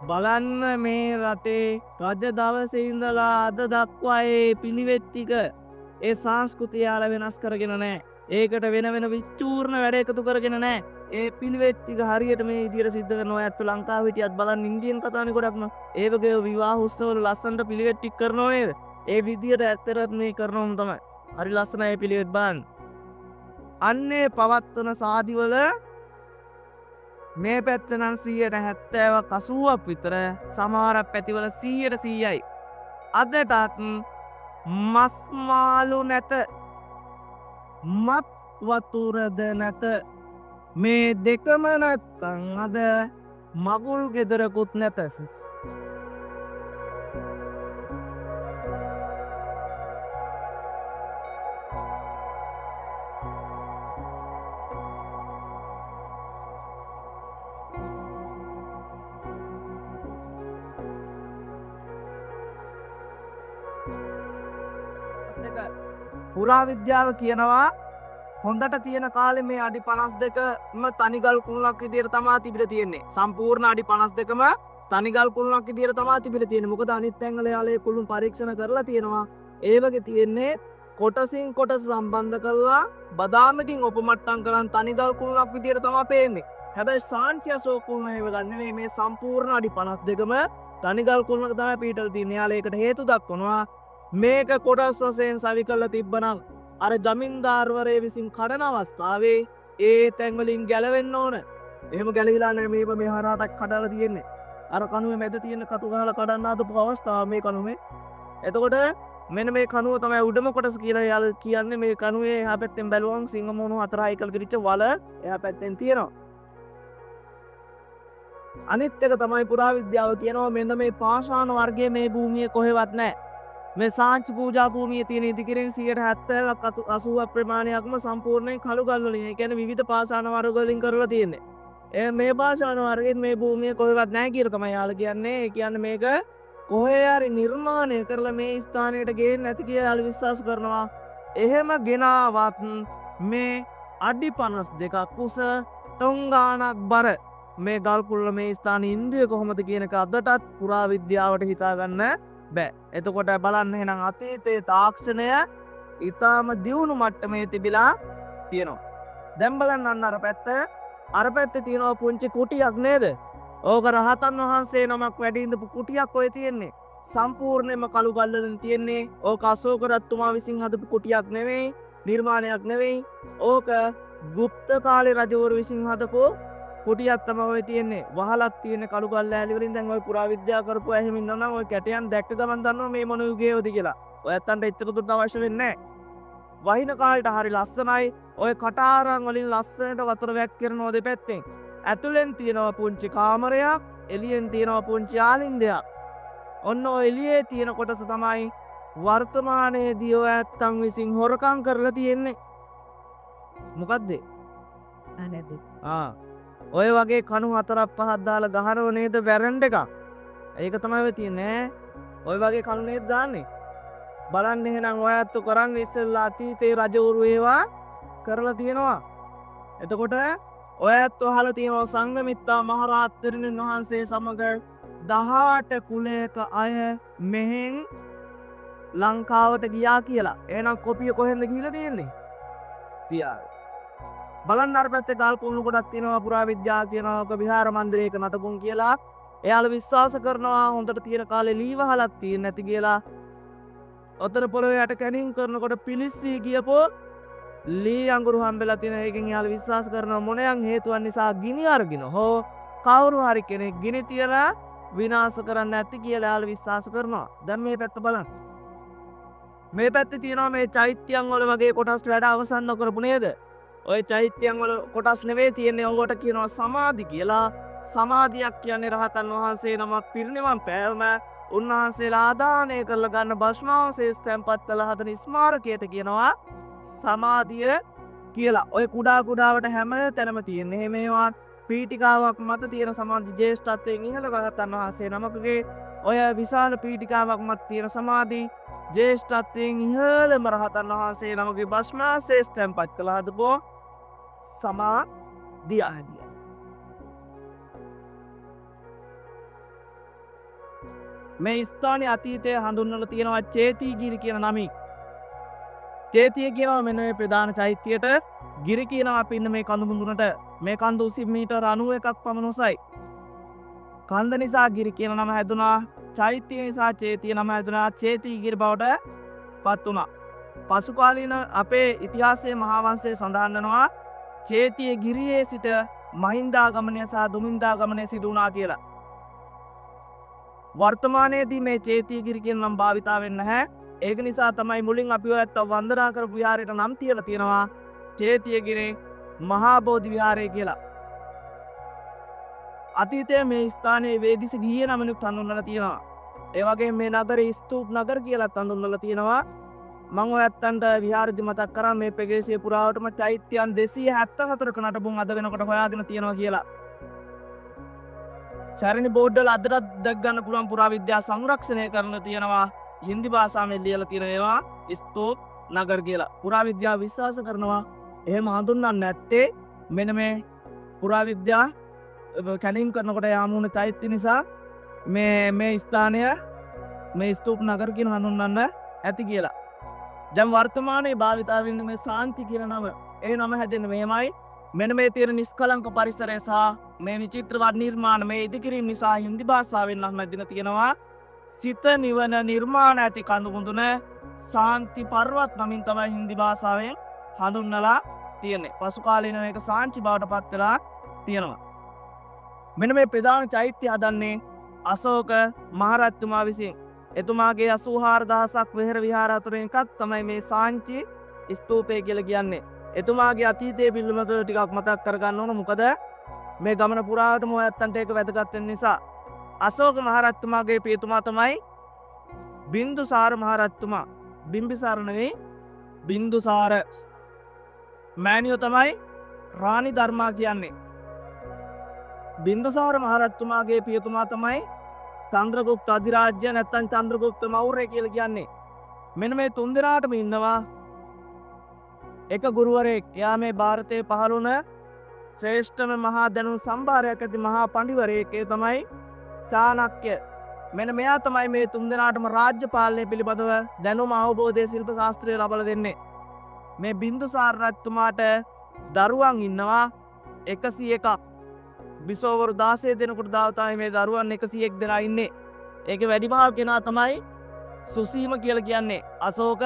බලන්න මේ රටේ රජ දවසේ ඉඳලා අද දක්වා ඒ පිළිවෙත් ටික ඒ සංස්කෘතිය යාල වෙනස් කරගෙන නැහැ. ඒකට වෙන විචූර්ණ වැඩ එකතු කරගෙන නැහැ. ඒ පිළිවෙත් ටික හරියට මේ විදියට සිද්ධ කරනවා. ඇත්ත ලංකාවේ හිටියත් බලන්න ඉන්දියන් කතානේ ගොඩක්ම. ඒ වගේ විවාහ උත්සවවල ලස්සනට පිළිවෙත් ටික කරනවා නේද? ඒ විදියට ඇත්තටත් මේ කරනවම තමයි. හරි ලස්සනයි ඒ පිළිවෙත් බලන්න. අන්නේ පවත්වන සාදිවල මේ පැත්ත නම් 70ක් 80ක් විතර, සමහරක් පැතිවල 100%යි. අදටත් මස් මාළු නැත, මත් වතුරද නැත. මේ දෙකම නැත්තම් අද මගුල් ගෙදරකුත් නැත. පුරා විද්‍යාව කියනවා හොඳට තියෙන කාලේ මේ අඩි 52ම තනිගල් කුළුණක් විදියට තමයි තිබිලා තියෙන්නේ. සම්පූර්ණ අඩි 52ම තනිගල් කුළුණක් විදියට තමයි තිබිලා තියෙන්නේ. මොකද අනිත් තැන්වල යාලේ කුළුණු පරීක්ෂණ කරලා තියෙනවා. ඒ වගේ තියෙන්නේ කොටසින් කොටස සම්බන්ධ කරලා බදාමකින් උපමට්ටම් කරන් තනිගල් කුළුණක් විදියට තමයි පේන්නේ. හැබැයි සාංචියසෝ කුළුණ ඒව ගන්න නෙවෙයි, මේ සම්පූර්ණ අඩි 52ම තනිගල් කුළුණක තමයි පීටල් තියෙන්නේ. යාලේ ඒකට හේතු දක්වනවා. මේක කොටස් වශයෙන් සවි කරලා තිබ්බනම් අර ජමින්දාර්වරය විසින් කඩන අවස්ථාවේ ඒ තැන්වලින් ගැලවෙන්න ඕන. එහෙම ගැලවිලා නැහැ. මේක මේ හරහාටක් කඩලා තියෙන්නේ. අර කණුවේ මැද තියෙන කතු ගහලා කඩන්න ආදපු අවස්ථාව මේ කණුවේ. එතකොට මෙන්න මේ කණුව තමයි උඩම කොටස කියලා යාළ කියන්නේ. මේ කණුවේ එහා පැත්තෙන් බැලුවම සිංහමෝණු 4 එකල් කිරිච්ච වල එහා පැත්තෙන් තියෙනවා. අනිත් එක තමයි පුරා විද්‍යාව කියනවා මෙන්න මේ පාෂාණ වර්ගයේ මේ භූමියේ කොහෙවත් නැහැ. මේ සාංචි පූජා භූමියේ තියෙන ඉදිකිරීම 70ක් 80ක් ප්‍රමාණයක්ම සම්පූර්ණයෙන් කළු ගල් වලින්, ඒ කියන්නේ විවිධ පාෂාණ වර්ග වලින් කරලා තියෙන්නේ. මේ පාෂාණ වර්ගෙත් මේ භූමියේ කොහෙවත් නැහැ කියලා තමයි යාළ කියන්නේ. ඒ කියන්නේ මේක කොහේ හරි නිර්මාණය කරලා මේ ස්ථානයට ගේන්න නැති කියලා යාළ විශ්වාස කරනවා. එහෙම ගෙනාවත් මේ අඩි 52ක් උස ටොංගානක් බර මේ ගල් කුල්ල මේ ස්ථානයේ ඉන්දිය කොහොමද කියන එක අදටත් පුරා විද්‍යාවට හිතා ගන්න බෑ. එතකොට බලන්න එහෙනම් අතීතයේ තාක්ෂණය ඊටාම දියුණු මට්ටමේ තිබිලා තියෙනවා. දැන් බලන්න අන්න අර පැත්තේ තියෙනවා පුංචි කුටියක් නේද? ඕක රහතන් වහන්සේ නමක් වැඩි ඉඳපු කුටියක් ඔය තියෙන්නේ. සම්පූර්ණයෙන්ම කළු ගල් වලින් තියෙන්නේ. ඕක අශෝක රජතුමා විසින් හදපු කුටියක් නෙවෙයි, නිර්මාණයක් නෙවෙයි. ඕක ගුප්ත කාලේ රජවරු විසින් හදපු කුටියක් තමයි ඔය තියෙන්නේ. වහලක් තියෙන කළු ගල් ඇලි වලින්. දැන් ඔය පුරා විද්‍යාව කරපුවා එහෙම ඉන්නවනම් ඔය කැටයන් දැක්ක ගමන් දන්නවා මේ මොන යුගයේද කියලා. ඔය ඇත්තන්ට එච්චර දුරට අවශ්‍ය වෙන්නේ නැහැ. වහින කාලේට හරි ලස්සනයි. ඔය කටාරම් වලින් ලස්සනට වතුර වැක්කිරනවා දෙපැත්තෙන්. ඇතුලෙන් තියෙනවා පුංචි කාමරයක්, එළියෙන් තියෙනවා පුංචි ආලින්දයක්. ඔන්න ඔය එළියේ තියෙන කොටස තමයි වර්තමානයේදී ඔය ඇත්තන් විසින් හොරකම් කරලා තියෙන්නේ. මොකද්ද? ඔය වගේ කණු 4ක් 5ක් දාලා ගහනව නේද වැරන්ඩ් එකක්. ඒක තමයි ඔය තියෙන්නේ. ඔය වගේ කණු නේද දාන්නේ. බලන්න එහෙනම් ඔයත් කරන්නේ ඉස්සෙල්ලා අතීතේ රජවරු ඒවා කරලා තියෙනවා. එතකොට ඔයත් අහලා තියෙනවා සංඝමිත්තා මහරහතන් වහන්සේ සමග 18 කුලයක අය මෙහෙන් ලංකාවට ගියා කියලා. එහෙනම් කොපිය කොහෙන්ද ගිහිලා තියෙන්නේ? තියාගන්න. බලන්න අර පැත්තේ ගල් කුණු ගොඩක් තියෙනවා. පුරා විද්‍යාව කියනවා ඔක විහාර මන්දිරයක නටබුන් කියලා. එයාලා විශ්වාස කරනවා හොඳට තියෙන කාලේ ලී වහලක් තියෙන්නේ නැති කියලා. ඔතන පොළොවේ යට කැණින් කරනකොට පිලිස්සී ගියපෝ ලී අඟුරු හම්බෙලා තියෙන. එකෙන් එයාලා විශ්වාස කරනවා මොනයන් හේතුවක් නිසා ගිනි අරගෙන හෝ කවුරු හරි කෙනෙක් ගිනි තියලා විනාශ කරන්න ඇති කියලා එයාලා විශ්වාස කරනවා. දැන් මේ පැත්ත බලන්න. මේ පැත්තේ තියෙනවා මේ චෛත්‍යයන් වල වගේ කොටස් වැඩ අවසන් නොකරපු නේද? ඔය චෛත්‍යයන් වල කොටස් නෙවෙයි තියෙන්නේ. ඔකට කියනවා සමාධි කියලා. සමාධියක් කියන්නේ රහතන් වහන්සේ නමක් පිරිනිවන් පෑවම උන්වහන්සේලා ආදානය කරලා ගන්න භස්මාවශේෂ තැන්පත් කළ හදන ස්මාරකයට කියනවා සමාධිය කියලා. ඔය කුඩා කුඩාවට හැම තැනම තියෙන. එහෙම ඒවා පීඨිකාවක් මත තියෙන සමාධි ජේෂ්ඨත්වයෙන් ඉහළ රහතන් වහන්සේ නමකගේ ඔය විශාල පීඨිකාවක් මත තියෙන සමාධි ජේෂ්ඨත්වයෙන් ඉහළම රහතන් වහන්සේ නමගේ භස්මාවශේෂ තැන්පත් කළ හදපු සමාධිය ආදිය. මේ ස්ථානයේ අතීතය හඳුන්වලා තියෙනවා චේතිගිරි කියන නමින්. චේතිය කියනවා මෙන්න මේ ප්‍රධාන චෛත්‍යයට, ගිරි කියනවා අපි ඉන්න මේ කඳු මුදුනට. මේ කඳු උසින් මීටර 91ක් පමණ උසයි. කන්ද නිසා ගිරි කියන නම හැදුනා, චෛත්‍ය නිසා චේතිය නම හැදුනා, චේතිගිරි බවට පත් වුණා. පසු කාලීන අපේ ඉතිහාසයේ මහා වංශයේ සඳහන් වෙනවා චේතිය ගිරියේ සිට මහින්දාගමනය සහ දුමින්දාගමනය සිදු වුණා කියලා. වර්තමානයේදී මේ චේතිගිරි කියන නම් භාවිතා වෙන්නේ නැහැ. ඒක නිසා තමයි මුලින් අපි ඔයත් වන්දනා කරපු විහාරයට නම් තියලා තියෙනවා චේතියගිරි මහා බෝධි විහාරය කියලා. අතීතයේ මේ ස්ථානයේ වේදිස ගිහිය නමනුත් හඳුන්වලා තියෙනවා. ඒ වගේම මේ නගරේ ස්තූප නගර කියලා හඳුන්වලා තියෙනවා. මම ඔයත්තන්ට විහාරදි මතක් කරා මේ ප්‍රදේශයේ පුරාවටම චෛත්‍යයන් 274ක නටබුන් අද වෙනකොට හොයාගෙන තියෙනවා කියලා. සැරණි බෝඩ්ඩල අදටත් දැක් ගන්න පුළුවන් පුරාවිද්‍යා සංරක්ෂණය කරන තියෙනවා. හින්දි භාෂාවෙන් ලියලා තියෙන ඒවා ස්තූප නගර කියලා. පුරාවිද්‍යාව විශ්වාස කරනවා එහෙම හඳුන්වන්නේ නැත්තේ මෙන්න මේ පුරාවිද්‍යා කැණීම් කරනකොට යාමුණ චෛත්‍ය නිසා මේ ස්ථානය මේ ස්තූප නගර කියන හඳුන්වන්න ඇති කියලා. දැන් වර්තමානයේ භාවිතා වෙන මේ සාන්ති කියන නම, ඒ නම හැදෙන්නේ මෙහෙමයි. මෙන්න මේ තියෙන නිස්කලංක පරිසරය සහ මේ විචිත්‍රවත් නිර්මාණ මේ ඉදිකිරීම නිසා හින්දි භාෂාවෙන් නම් හැදින තියෙනවා සිත නිවන නිර්මාණ ඇති කඳු මුදුන සාන්ති පර්වත් නමින් තමයි හින්දි භාෂාවෙන් හඳුන්වලා තියෙන්නේ. පසු කාලීන මේක සාංචි බවට පත් වෙලා තියෙනවා. මෙන්න මේ ප්‍රධාන චෛත්‍ය හදන්නේ අශෝක මහරජතුමා විසින්. එතුමාගේ 84000ක් වෙහෙර විහාර අතරින් එකක් තමයි මේ සාංචි ස්තූපය කියලා කියන්නේ. එතුමාගේ අතීතයේ පිළිබඳව ටිකක් මතක් කරගන්න ඕන. මොකද මේ ගමන පුරාවටම ඔයත්තන්ට ඒක වැදගත් වෙන නිසා. අශෝක මහරජතුමාගේ පියතුමා තමයි බින්දුසාර මහරජතුමා. බිම්බිසාර නෙවෙයි බින්දුසාර. මෑණියෝ තමයි රාණි ධර්මා කියන්නේ. බින්දුසාර මහරජතුමාගේ පියතුමා තමයි චන්ද්‍රගුප්ත අධිරාජ්‍ය නැත්තම් චන්ද්‍රගුප්ත මෞර්ය කියලා කියන්නේ. මෙන්න මේ තුන් දෙනාටම ඉන්නවා එක ගුරුවරයෙක්. එයා මේ ಭಾರತයේ පහළ වුණ ශ්‍රේෂ්ඨම මහා දැනුම් සම්භාරයක් ඇති මහා පඬිවරයෙක්. ඒ තමයි චාණක්‍ය. මෙන්න මෙයා තමයි මේ තුන් දෙනාටම රාජ්‍ය පාලනය පිළිබඳව දැනුම අවබෝධය ශිල්ප ශාස්ත්‍රය ලබා දෙන්නේ. මේ බින්දුසාර රජතුමාට දරුවන් ඉන්නවා 101ක්. බිසෝවරු 16 දෙනෙකුට දාව තමයි මේ දරුවන් 101 දෙනා ඉන්නේ. ඒකේ වැඩිමහල් කෙනා තමයි සුසීම කියලා කියන්නේ. අශෝක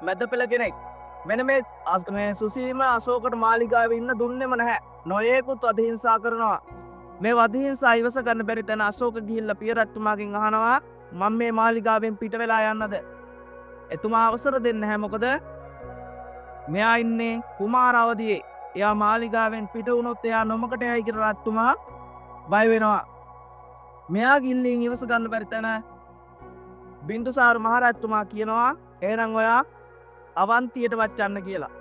මැද පෙළ කෙනෙක්. මෙන්න මේ සුසීම අශෝකට මාලිගාවේ ඉන්න දුන්නෙම නැහැ. නොයේකුත් අධිහිංසා කරනවා. මේ වධහිංසා ඉවස ගන්න බැරි තැන අශෝක ගිහිල්ලා පිය රජතුමාගෙන් අහනවා මම මේ මාලිගාවෙන් පිට වෙලා යන්නද? එතුමා අවසර දෙන්නේ නැහැ. මොකද මෙයා ඉන්නේ කුමාර අවදියේ. එයා මාලිගාවෙන් පිට වුණොත් එයා නොමකට යයි කියලා රජතුමා බය වෙනවා. මෙයා ගිල්ලින් ඉවස ගන්න බැරි තැන බින්දුසාර මහරජතුමා කියනවා එහෙනම් ඔයා අවන්තියට වච්චන්න කියලා.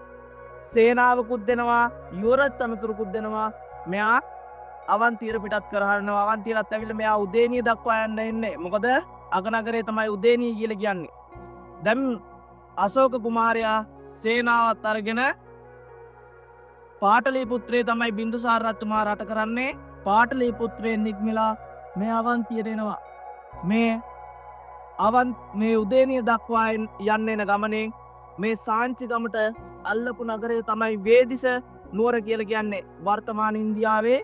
සේනාවකුත් දෙනවා, යුවරජ් අනතුරුකුත් දෙනවා. මෙයා අවන්තියට පිටත් කරහරනවා. අවන්තියටත් ඇවිල්ලා මෙයා උදේනිය දක්වා යන්න එන්නේ. මොකද අගනගරේ තමයි උදේනිය කියලා කියන්නේ. දැන් අශෝක කුමාරයා සේනාවත් අරගෙන පාටලීපුත්‍රය තමයි බින්දුසාර රජතුමා රට කරන්නේ. පාටලීපුත්‍රයෙන් නික්මලා මේ අවන්තියට එනවා. මේ උදේනිය දක්වා යන්න එන ගමනේ මේ සාංචි ගමට අල්ලපු නගරය තමයි වේදිස නුවර කියලා කියන්නේ. වර්තමාන ඉන්දියාවේ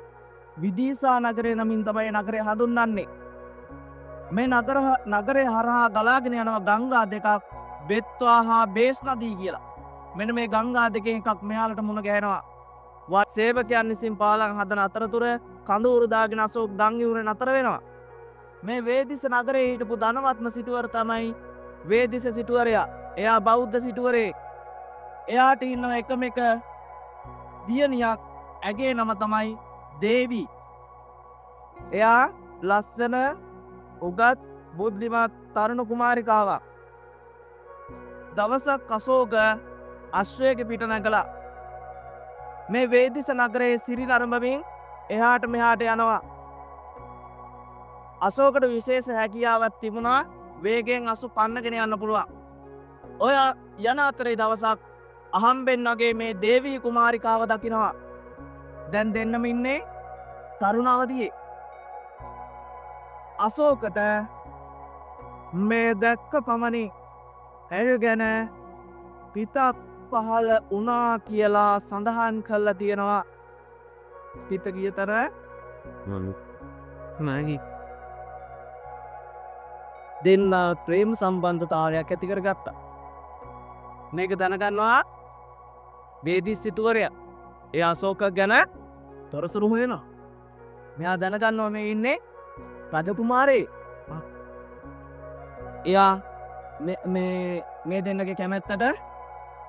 විදීසා නගරය නමින් තමයි නගරය හඳුන්වන්නේ. මේ නගරය හරහා ගලාගෙන යනවා ගංගා දෙකක්, බෙත්වා හා බේස් නදී කියලා. මෙන්න මේ ගංගා දෙකෙන් එකක් මෙහාලට මුණ ගැහෙනවා. සේවකයන් විසින් පාලම් හදන අතරතුර කඳවුරු දාගෙන අශෝක දන් ඉවුරේ නතර වෙනවා. මේ වේදිස නගරේ හිටපු ධනවත්ම සිටුවර තමයි වේදිස සිටුවරයා. එයා බෞද්ධ සිටුවරයෙක්. එයාට ඉන්න එකම එක දියණියක්. ඇගේ නම තමයි දේවී. එයා ලස්සන උගත් බුද්ධිමත් තරුණ කුමාරිකාවක්. දවසක් අශෝක අශ්වයක පිට නැගලා මේ වේදිස නගරයේ සිරි නරඹමින් එහාට මෙහාට යනවා. අශෝකට විශේෂ හැකියාවක් තිබුණා වේගයෙන් අසු පන්නගෙන යන්න පුළුවන්. ඔය යන අතරේ දවසක් අහම්බෙන් වගේ මේ දේවී කුමාරිකාව දකිනවා. දැන් දෙන්නම ඉන්නේ තරුණ අවදියේ. අශෝකට මේ දැක්ක පමණින් ඇය ගැන පිතක් පහළ වුණා කියලා සඳහන් කළා තියෙනවා. පිත ගියතර මගේ දෙන්න ප්‍රේම සම්බන්ධතාවයක් ඇති කරගත්තා. මේක දැනගන්නවා වේදිස් සිටුවරයා. ඒ අශෝක ගැන තොරතුරු හොයනවා. මෙයා දැනගන්නවා මේ ඉන්නේ රජකුමාරේ. එයා මේ දෙන්නගේ කැමැත්තට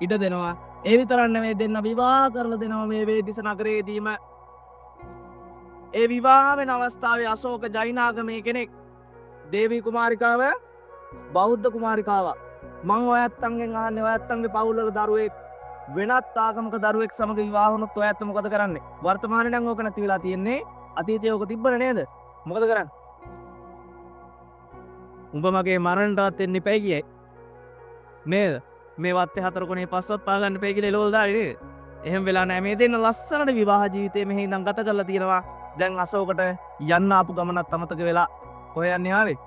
ඉඩ දෙනවා. ඒ විතරක් නෙවෙයි දෙන්න විවාහ කරලා දෙනවා මේ වේදිස නගරයේදීම. ඒ විවාහ වෙන අවස්ථාවේ අශෝක ජෛනාගමේ කෙනෙක්. දේවී කුමාරිකාව බෞද්ධ කුමාරිකාවක්. මං ඔයත්තන්ගෙන් අහන්නේ ඔයත්තන්ගේ පවුල්වල දරුවෙක් වෙනත් ආගමක දරුවෙක් සමග විවාහ වුණොත් ඔයත්ත මොකද කරන්නේ? වර්තමානයේ නම් ඕක නැති වෙලා තියෙන්නේ. අතීතයේ ඕක තිබ්බනේ නේද? මොකද කරන්නේ? උඹ මගේ මරණටවත් එන්න එපා කියයි. නේද? මේ වත්තේ හතර කොනේ පස්සත් පා ගන්න එපා කියලා එළවල දාන්නේ නේද? එහෙම වෙලා නැහැ. මේ දෙන්න ලස්සනට විවාහ ජීවිතේ මෙහි ඉඳන් ගත කරලා තියෙනවා. දැන් අශෝකට යන්න ආපු ගමනත් අමතක වෙලා කොහෙ යන්නේ ආවේ?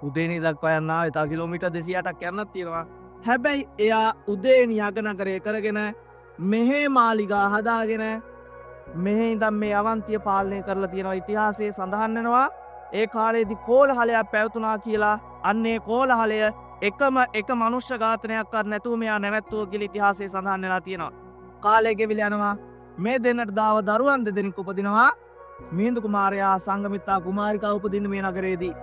උදේනි දක්වා යන්න ආවේ. තව කිලෝමීටර් 208ක් යන්නත් තියෙනවා. හැබැයි එයා උදේනි යගනගරය කරගෙන මෙහෙ මාලිගා හදාගෙන මෙහෙ ඉඳන් මේ අවන්තිය පාලනය කරලා තියෙනවා. ඉතිහාසයේ සඳහන් වෙනවා ඒ කාලේදී කෝලහලයක් පැවතුනා කියලා. අන්නේ කෝලහලය එක මනුෂ්‍ය ඝාතනයක් කර නැතුව මෙයා නැවැත්තුවා කියලා ඉතිහාසයේ සඳහන් වෙලා තියෙනවා. කාලය ගෙවිලා යනවා. මේ දෙන්නට දාව දරුවන් දෙදෙනෙක් උපදිනවා. මිහිඳු කුමාරයා සංගමිත්තා කුමාරිකා උපදින්න මේ නගරයේදී.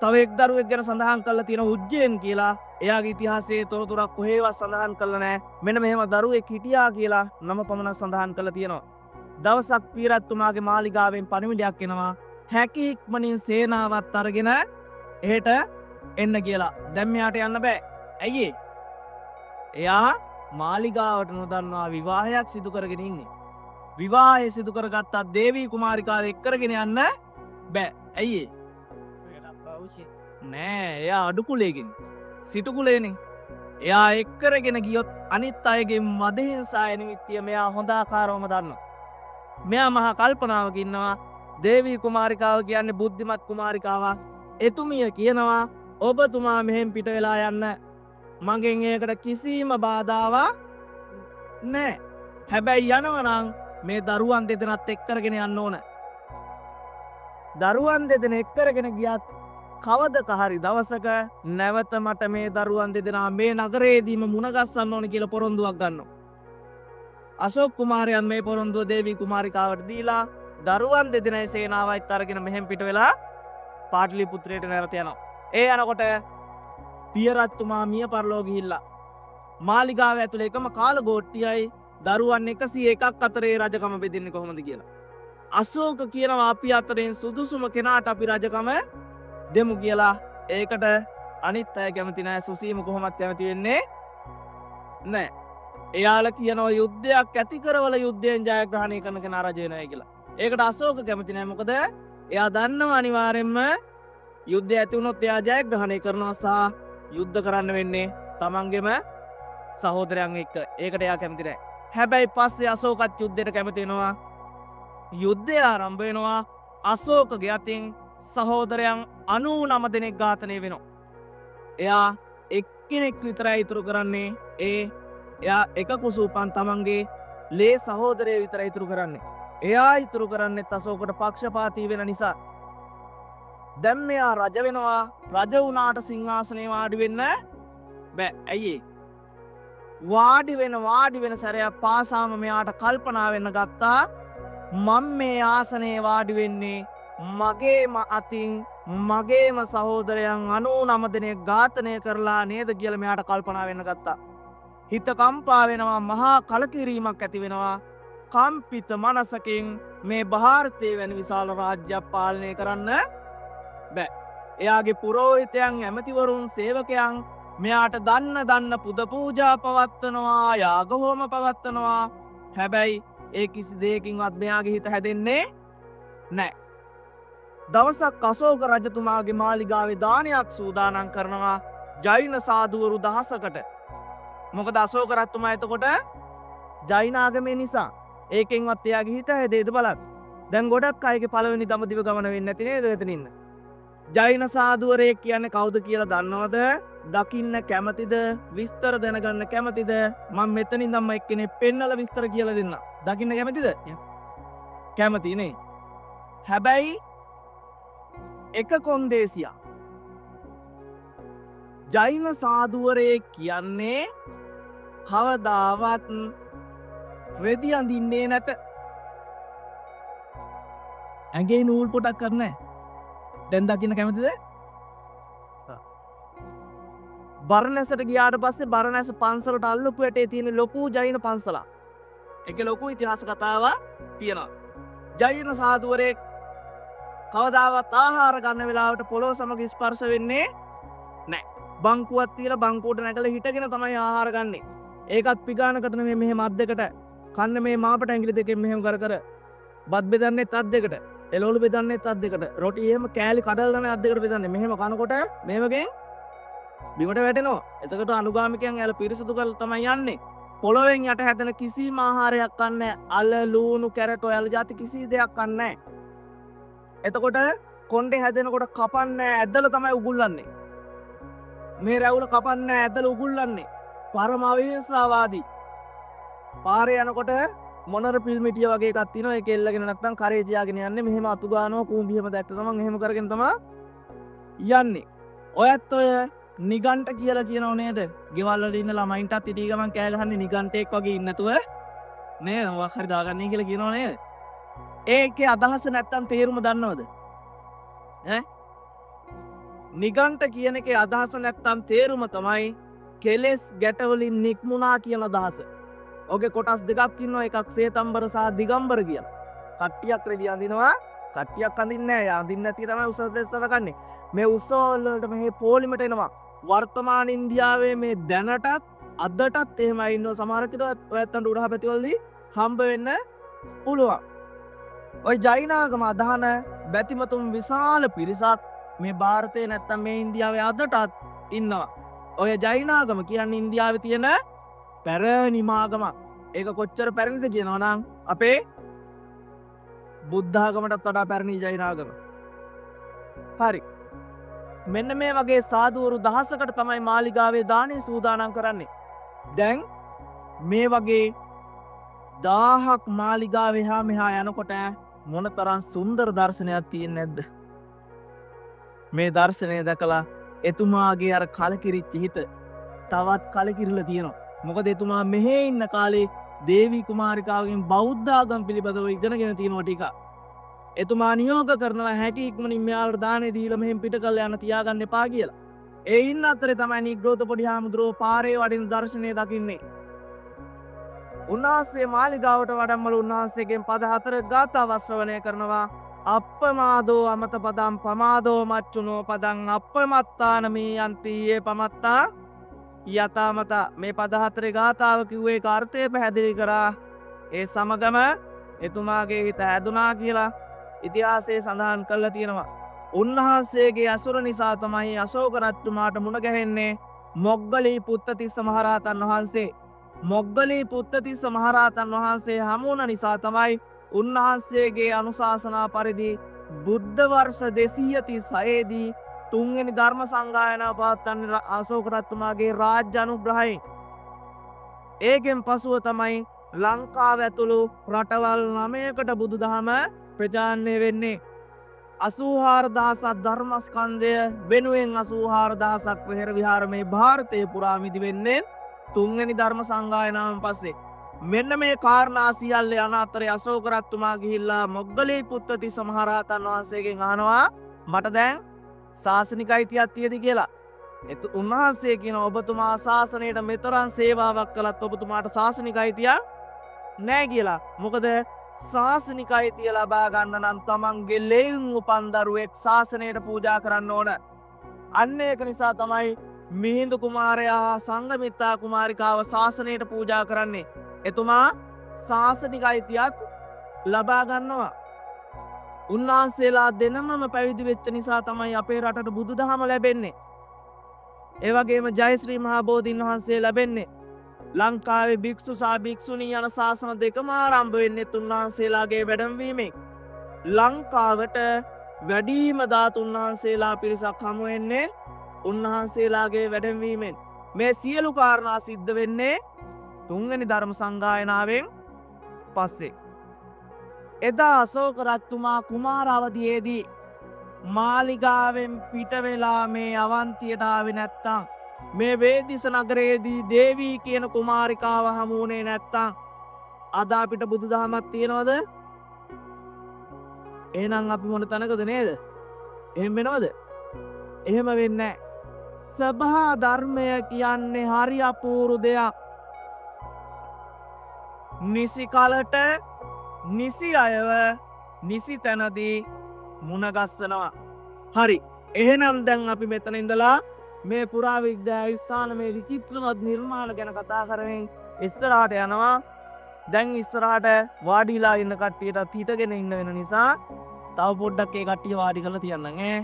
තව එක් දරුවෙක් ගැන සඳහන් කරලා තියෙනවා උජ්ජයන් කියලා. එයාගේ ඉතිහාසයේ තොරතුරක් කොහෙවත් සඳහන් කරලා නැහැ. මෙන්න මෙහෙම දරුවෙක් හිටියා කියලා නම පමණක් සඳහන් කරලා තියෙනවා. දවසක් පීරත්තුමාගේ මාලිගාවෙන් පණිවිඩයක් එනවා. හැකි ඉක්මනින් සේනාවත් අරගෙන එහෙට එන්න කියලා. දැන් මෙයාට යන්න බෑ. ඇයි ඒ? එයා මාලිගාවට නොදන්නවා විවාහයක් සිදු කරගෙන ඉන්නේ. විවාහය සිදු කරගත්තා දේවී කුමාරිකාව එක්කරගෙන යන්න බෑ. ඇයි ඒ? නෑ එයා අඩු කුලේගෙන සිටු කුලේනේ. එයා එක්කරගෙන ගියොත් අනිත් අයගේ මදහිංසා නිමිත්තිය මෙයා හොඳ ආකාරවම දන්නවා. මෙයා මහා කල්පනාවක ඉන්නවා. දේවී කුමාරිකාව කියන්නේ බුද්ධිමත් කුමාරිකාවක්. එතුමිය කියනවා ඔබතුමා මෙහෙන් පිට වෙලා යන්න. මගෙන් ඒකට කිසිම බාධාවක් නෑ. හැබැයි යනවනම් මේ දරුවන් දෙදෙනත් එක්කරගෙන යන්න ඕන. දරුවන් දෙදෙන එක්කරගෙන ගියත් කවදක හරි දවසක නැවත මට මේ දරුවන් දෙදෙනා මේ නගරයේදීම මුණගස්සන්න ඕන කියලා පොරොන්දුවක් ගන්නවා. අශෝක කුමාරයන් මේ පොරොන්දුව දේවී කුමාරිකාවට දීලා දරුවන් දෙදෙනයි සේනාවයිත් අරගෙන මෙහෙන් පිට වෙලා පාටලිපුත්‍රයට නැවත යනවා. ඒ යනකොට පියරත්තුමා මිය පරලෝ ගිහිල්ලා මාලිගාව ඇතුළේ එකම කාලගෝට්ටියයි දරුවන් 101ක් අතරේ රජකම බෙදෙන්නේ කොහොමද කියලා. අශෝක කියනවා අපි අතරින් සුදුසුම කෙනාට අපි රජකම දෙමු කියලා. ඒකට අනිත් අය කැමති නැහැ. සුසීම කොහොමත් කැමති වෙන්නේ නැහැ. එයාලා කියනවා යුද්ධයක් ඇති කරවල යුද්ධයෙන් ජයග්‍රහණය කරන කෙනා රජ වෙනවා කියලා. ඒකට අශෝක කැමති නැහැ. මොකද එයා දන්නවා අනිවාර්යෙන්ම යුද්ධය ඇති වුණොත් එයා ජයග්‍රහණය කරනවා සහ යුද්ධ කරන්න වෙන්නේ තමන්ගේම සහෝදරයන් එක්ක. ඒකට එයා කැමති නැහැ. හැබැයි පස්සේ අශෝකත් යුද්ධයට කැමති වෙනවා. යුද්ධය ආරම්භ වෙනවා. අශෝකගේ අතින් සහෝදරයන් 99 දෙනෙක් ඝාතනය වෙනවා. එයා එක්කෙනෙක් විතරයි ඉතුරු කරන්නේ. එයා එක කුසූපන් තමන්ගේ ලේ සහෝදරය විතරයි ඉතුරු කරන්නේ. එයා ඉතුරු කරන්නෙත් අශෝකට පක්ෂපාතී වෙන නිසා. දැන් මෙයා රජ වෙනවා. රජ වුණාට සිංහාසනේ වාඩි වෙන්න බෑ. ඇයි ඒ? වාඩි වෙන සැරයක් පාසාම මෙයාට කල්පනා වෙන්න ගත්තා මම මේ ආසනයේ වාඩි වෙන්නේ මගේම අතින් මගේම සහෝදරයන් 99 දෙනෙක් ඝාතනය කරලා නේද කියලා මෙයාට කල්පනා වෙන්න ගත්තා. හිත කම්පා වෙනවා. මහා කලකිරීමක් ඇති වෙනවා. කම්පිත මනසකින් මේ ಭಾರತයේ වැනි විශාල රාජ්‍යයක් පාලනය කරන්න බෑ. එයාගේ පුරෝහිතයන් ඇමතිවරුන් සේවකයන් මෙයාට දන්න පුද පූජා පවත්වනවා යාගහෝම පවත්වනවා හැබැයි ඒ කිසි දෙයකින්වත් මෙයාගේ හිත හැදෙන්නේ නෑ. දවසක් අශෝක රජතුමාගේ මාලිගාවේ දානයක් සූදානම් කරනවා ජෛන සාධුවරු දහසකට. මොකද අශෝක රජතුමා එතකොට ජෛනාගමේ නිසා ඒකෙන්වත් එයාගේ හිත හැදේද බලන්න. දැන් ගොඩක් අයගේ පළවෙනි දඹදිව ගමන වෙන්නේ නැති නේද එතන ඉන්න. ජෛන සාධුවරයෙක් කියන්නේ කවුද කියලා දන්නවද? දකින්න කැමතිද? විස්තර දැනගන්න කැමතිද? මම මෙතනින් ඉඳන්ම එක්කෙනෙක් පෙන්නලා විස්තර කියලා දෙන්න. දකින්න කැමතිද? කැමති නේ. හැබැයි එක කොන්දේසියක්. ජෛන සාධුවරයෙක් කියන්නේ කවදාවත් රෙදි අඳින්නේ නැත. ඇඟේ නූල් පොටක් කරන්නේ. දැන් දකින්න කැමතිද? බරණැසට ගියාට පස්සේ බරණැස පන්සලට අල්ලපු ඇටේ තියෙන ලොකු ජෛන පන්සලක්. ඒකේ ලොකු ඉතිහාස කතාවක් තියෙනවා. ජෛන සාධුවරයෙක් කවදාවත් ආහාර ගන්න වෙලාවට පොළොව සමග ස්පර්ශ වෙන්නේ නැහැ. බංකුවක් තියලා බංකුවට නැගලා හිටගෙන තමයි ආහාර ගන්නෙ. ඒකත් පිගානකට නෙමෙයි මෙහෙම අත් දෙකට. කන්න මේ මාපට ඇඟිලි දෙකෙන් මෙහෙම කර කර. බත් බෙදන්නෙත් අත් දෙකට. එළවලු බෙදන්නෙත් අත් දෙකට. රොටි එහෙම කෑලි කඩලා තමයි අත් දෙකට බෙදන්නේ. මෙහෙම කනකොට මෙහෙමකින් බිමට වැටෙනවා. එතකොට අනුගාමිකයන් යාල පිරිසුදු කරලා තමයි යන්නේ. පොළොවෙන් යට හැදෙන කිසිම ආහාරයක් කන්නේ අල ලූණු කැරට් ඔයල් જાති කිසි දෙයක් කන්නේ. එතකොට කොණ්ඩේ හැදෙනකොට කපන්නේ ඇදලා තමයි උගුල්ලන්නේ. මේ රැවුල කපන්නේ ඇදලා උගුල්ලන්නේ. පරම අවිහිංසාවාදී. පාරේ යනකොට මොනර පිල්මිටිය වගේ එකක් තියෙනවා. ඒක එල්ලගෙන නැත්නම් කරේ තියාගෙන යන්නේ. මෙහෙම අතු ගන්නවා කූඹියම දැක්ක ගමන් එහෙම කරගෙන තමයි යන්නේ. ඔයත් ඔය නිගන්ට කියලා කියනව නේද? ගෙවල් වල ඉන්න ළමයින්ටත් ඉටි ගමන් කෑ ගහන්නේ නිගන්ටෙක් වගේ ඉන්න නැතුව නේද? මොකක් හරි දාගන්නේ කියලා කියනව නේද? ඒකේ අදහස නැත්තම් තේරුම දන්නවද? ඈ නිගන්ට කියන එකේ අදහස නැත්තම් තේරුම තමයි කෙලෙස් ගැටවලින් නික්මුණා කියන අදහස. ඔගේ කොටස් දෙකක් ඉන්නවා. එකක් සේතම්බර සහ දිගම්බර කියලා. කට්ටියක් රෙදි අඳිනවා, කට්ටියක් අඳින්නේ නැහැ. අඳින්න නැති තමයි උසස් දෙස්සල ගන්නෙ. මේ උත්සවවල වලට මේ පොලිමට එනවා. වර්තමාන ඉන්දියාවේ මේ දැනටත් අදටත් එහෙමයි ඉන්නවා. සමහර කෙනෙක් ඔයත්තන්ට උඩහපැතිවලදී හම්බ වෙන්න පුළුවන්. ඔය ජෛනාගම අදහන බැතිමතුන් විශාල පිරිසක් මේ ಭಾರತේ නැත්තම් මේ ඉන්දියාවේ අදටත් ඉන්නවා. ඔය ජෛනාගම කියන්නේ ඉන්දියාවේ තියෙන පැරණිම ආගමක්. ඒක කොච්චර පැරණිද කියනවා නම් අපේ බුද්ධ ආගමටත් වඩා පැරණි ජෛනාගම. හරි. මෙන්න මේ වගේ සාධුවරු දහසකට තමයි මාලිගාවේ දානේ සූදානම් කරන්නේ. දැන් මේ වගේ 1000ක් මාලිගාවේ හා මෙහා යනකොට මොනතරම් සුන්දර දර්ශනයක් තියෙන්නේ නැද්ද? මේ දර්ශනය දැකලා එතුමාගේ අර කලකිරිච්ච හිත තවත් කලකිරිලා තියෙනවා. මොකද එතුමා මෙහෙ ඉන්න කාලේ දේවී කුමාරිකාවගෙන් බෞද්ධ ආගම පිළිබඳව ඉගෙනගෙන තියෙනවා ටික. එතුමා නියෝග කරනවා හැකි ඉක්මනින් මෙයාලට දානේ දීලා මෙහෙන් පිට කරලා යන්න තියාගන්න එපා කියලා. ඒ ඉන්න අතරේ තමයි නිග්‍රෝධ පොඩි හාමුදුරුවෝ පාරේ වඩින දර්ශනය දකින්නේ. උන්වහන්සේ මාලිගාවට වඩම්මල උන්වහන්සේගෙන් පද 4 ගාථා ශ්‍රවණය කරනවා. අප්පමාදෝ අමත පදම් පමාදෝ මච්චුනෝ පදං අප්පමත්තාන මේ යන්ති ඒ පමත්තා යතාමත. මේ පද 4 ගාථාව කිව්වේ අර්ථය පැහැදිලි කරා. ඒ සමගම එතුමාගේ හිත හැදුනා කියලා ඉතිහාසයේ සඳහන් කරලා තියෙනවා. උන්වහන්සේගේ අසුර නිසා තමයි අශෝක රජතුමාට මුණ ගැහෙන්නේ මොග්ගලී පුත්තතිස්ස මහරහතන් වහන්සේ. මොග්ගලී පුත්තතිස්ස මහරහතන් වහන්සේ හමු වුණ නිසා තමයි උන්වහන්සේගේ අනුශාසනා පරිදි බුද්ධ වර්ෂ 236 දී තුන්වෙනි ධර්ම සංගායනාව පවත්වන්නේ අශෝක රජතුමාගේ රාජ්‍ය අනුග්‍රහයෙන්. ඒකෙන් පසුව තමයි ලංකාව ඇතුළු රටවල් 9කට බුදුදහම ප්‍රචාරණය වෙන්නේ. 84000ක් ධර්මස්කන්ධය වෙනුවෙන් 84000ක් වෙහෙර විහාර මේ ಭಾರತයේ පුරා මිදි වෙන්නේ තුන්වෙනි ධර්ම සංගායනාවෙන් පස්සේ. මෙන්න මේ කාරණා සියල්ල යන අතරේ අශෝක රජතුමා ගිහිල්ලා මොග්ගලී පුත්තතිස්ස මහරහතන් වහන්සේගෙන් අහනවා මට දැන් ශාසනික අයිතියක් තියෙද කියලා. උන්වහන්සේ කියන ඔබතුමා ශාසනයට මෙතරම් සේවාවක් කළත් ඔබතුමාට ශාසනික අයිතියක් නැහැ කියලා. මොකද ශාසනික අයිතිය ලබා ගන්න නම් තමන්ගේ ලෙයින් උපන් දරුවෙක් ශාසනයට පූජා කරන්න ඕන. අන්න ඒක නිසා තමයි මිහිඳු කුමාරයා හා සංඝමිත්තා කුමාරිකාව ශාසනයට පූජා කරන්නේ. එතුමා ශාසනික අයිතියක් ලබා ගන්නවා. උන්වහන්සේලා දෙනමම පැවිදි වෙච්ච නිසා තමයි අපේ රටට බුදුදහම ලැබෙන්නේ. ඒ වගේම ජයශ්‍රී මහා බෝධීන් වහන්සේ ලැබෙන්නේ. ලංකාවේ භික්ෂු සහ භික්ෂුණී යන ශාසන දෙකම ආරම්භ වෙන්නේ උන්වහන්සේලාගේ වැඩමවීමෙන්. ලංකාවට වැඩිම ධාතුන් වහන්සේලා පිරිසක් හමු වෙන්නේ උන්වහන්සේලාගේ වැඩමවීමෙන්. මේ සියලු කාරණා සිද්ධ වෙන්නේ තුන්වෙනි ධර්ම සංගායනාවෙන් පස්සේ. එදා අශෝක රජතුමා කුමාර අවදියේදී මාලිගාවෙන් පිට වෙලා මේ අවන්තියට ආවේ නැත්තම් මේ වේදිස නගරයේදී දේවී කියන කුමාරිකාව හමු වුණේ නැත්තම් අද අපිට බුදුදහමක් තියනවද? එහෙනම් අපි මොන තැනකද නේද? එහෙම වෙනවද? එහෙම වෙන්නේ නැහැ. සබහා ධර්මය කියන්නේ හරි අපූර්ව දෙයක්. නිසි කලට නිසි අයව නිසි තැනදී මුණගස්සනවා. හරි. එහෙනම් දැන් අපි මෙතන ඉඳලා මේ පුරාවිද්‍යා ස්ථාන මේ විචිත්‍රමත් නිර්මාණ ගැන කතා කරමින් ඉස්සරහට යනවා. දැන් ඉස්සරහට වාඩිලා ඉන්න කට්ටියටත් හිටගෙන ඉන්න වෙන නිසා තව පොඩ්ඩක් ඒ කට්ටිය වාඩි කරලා තියන්නම් ඈ.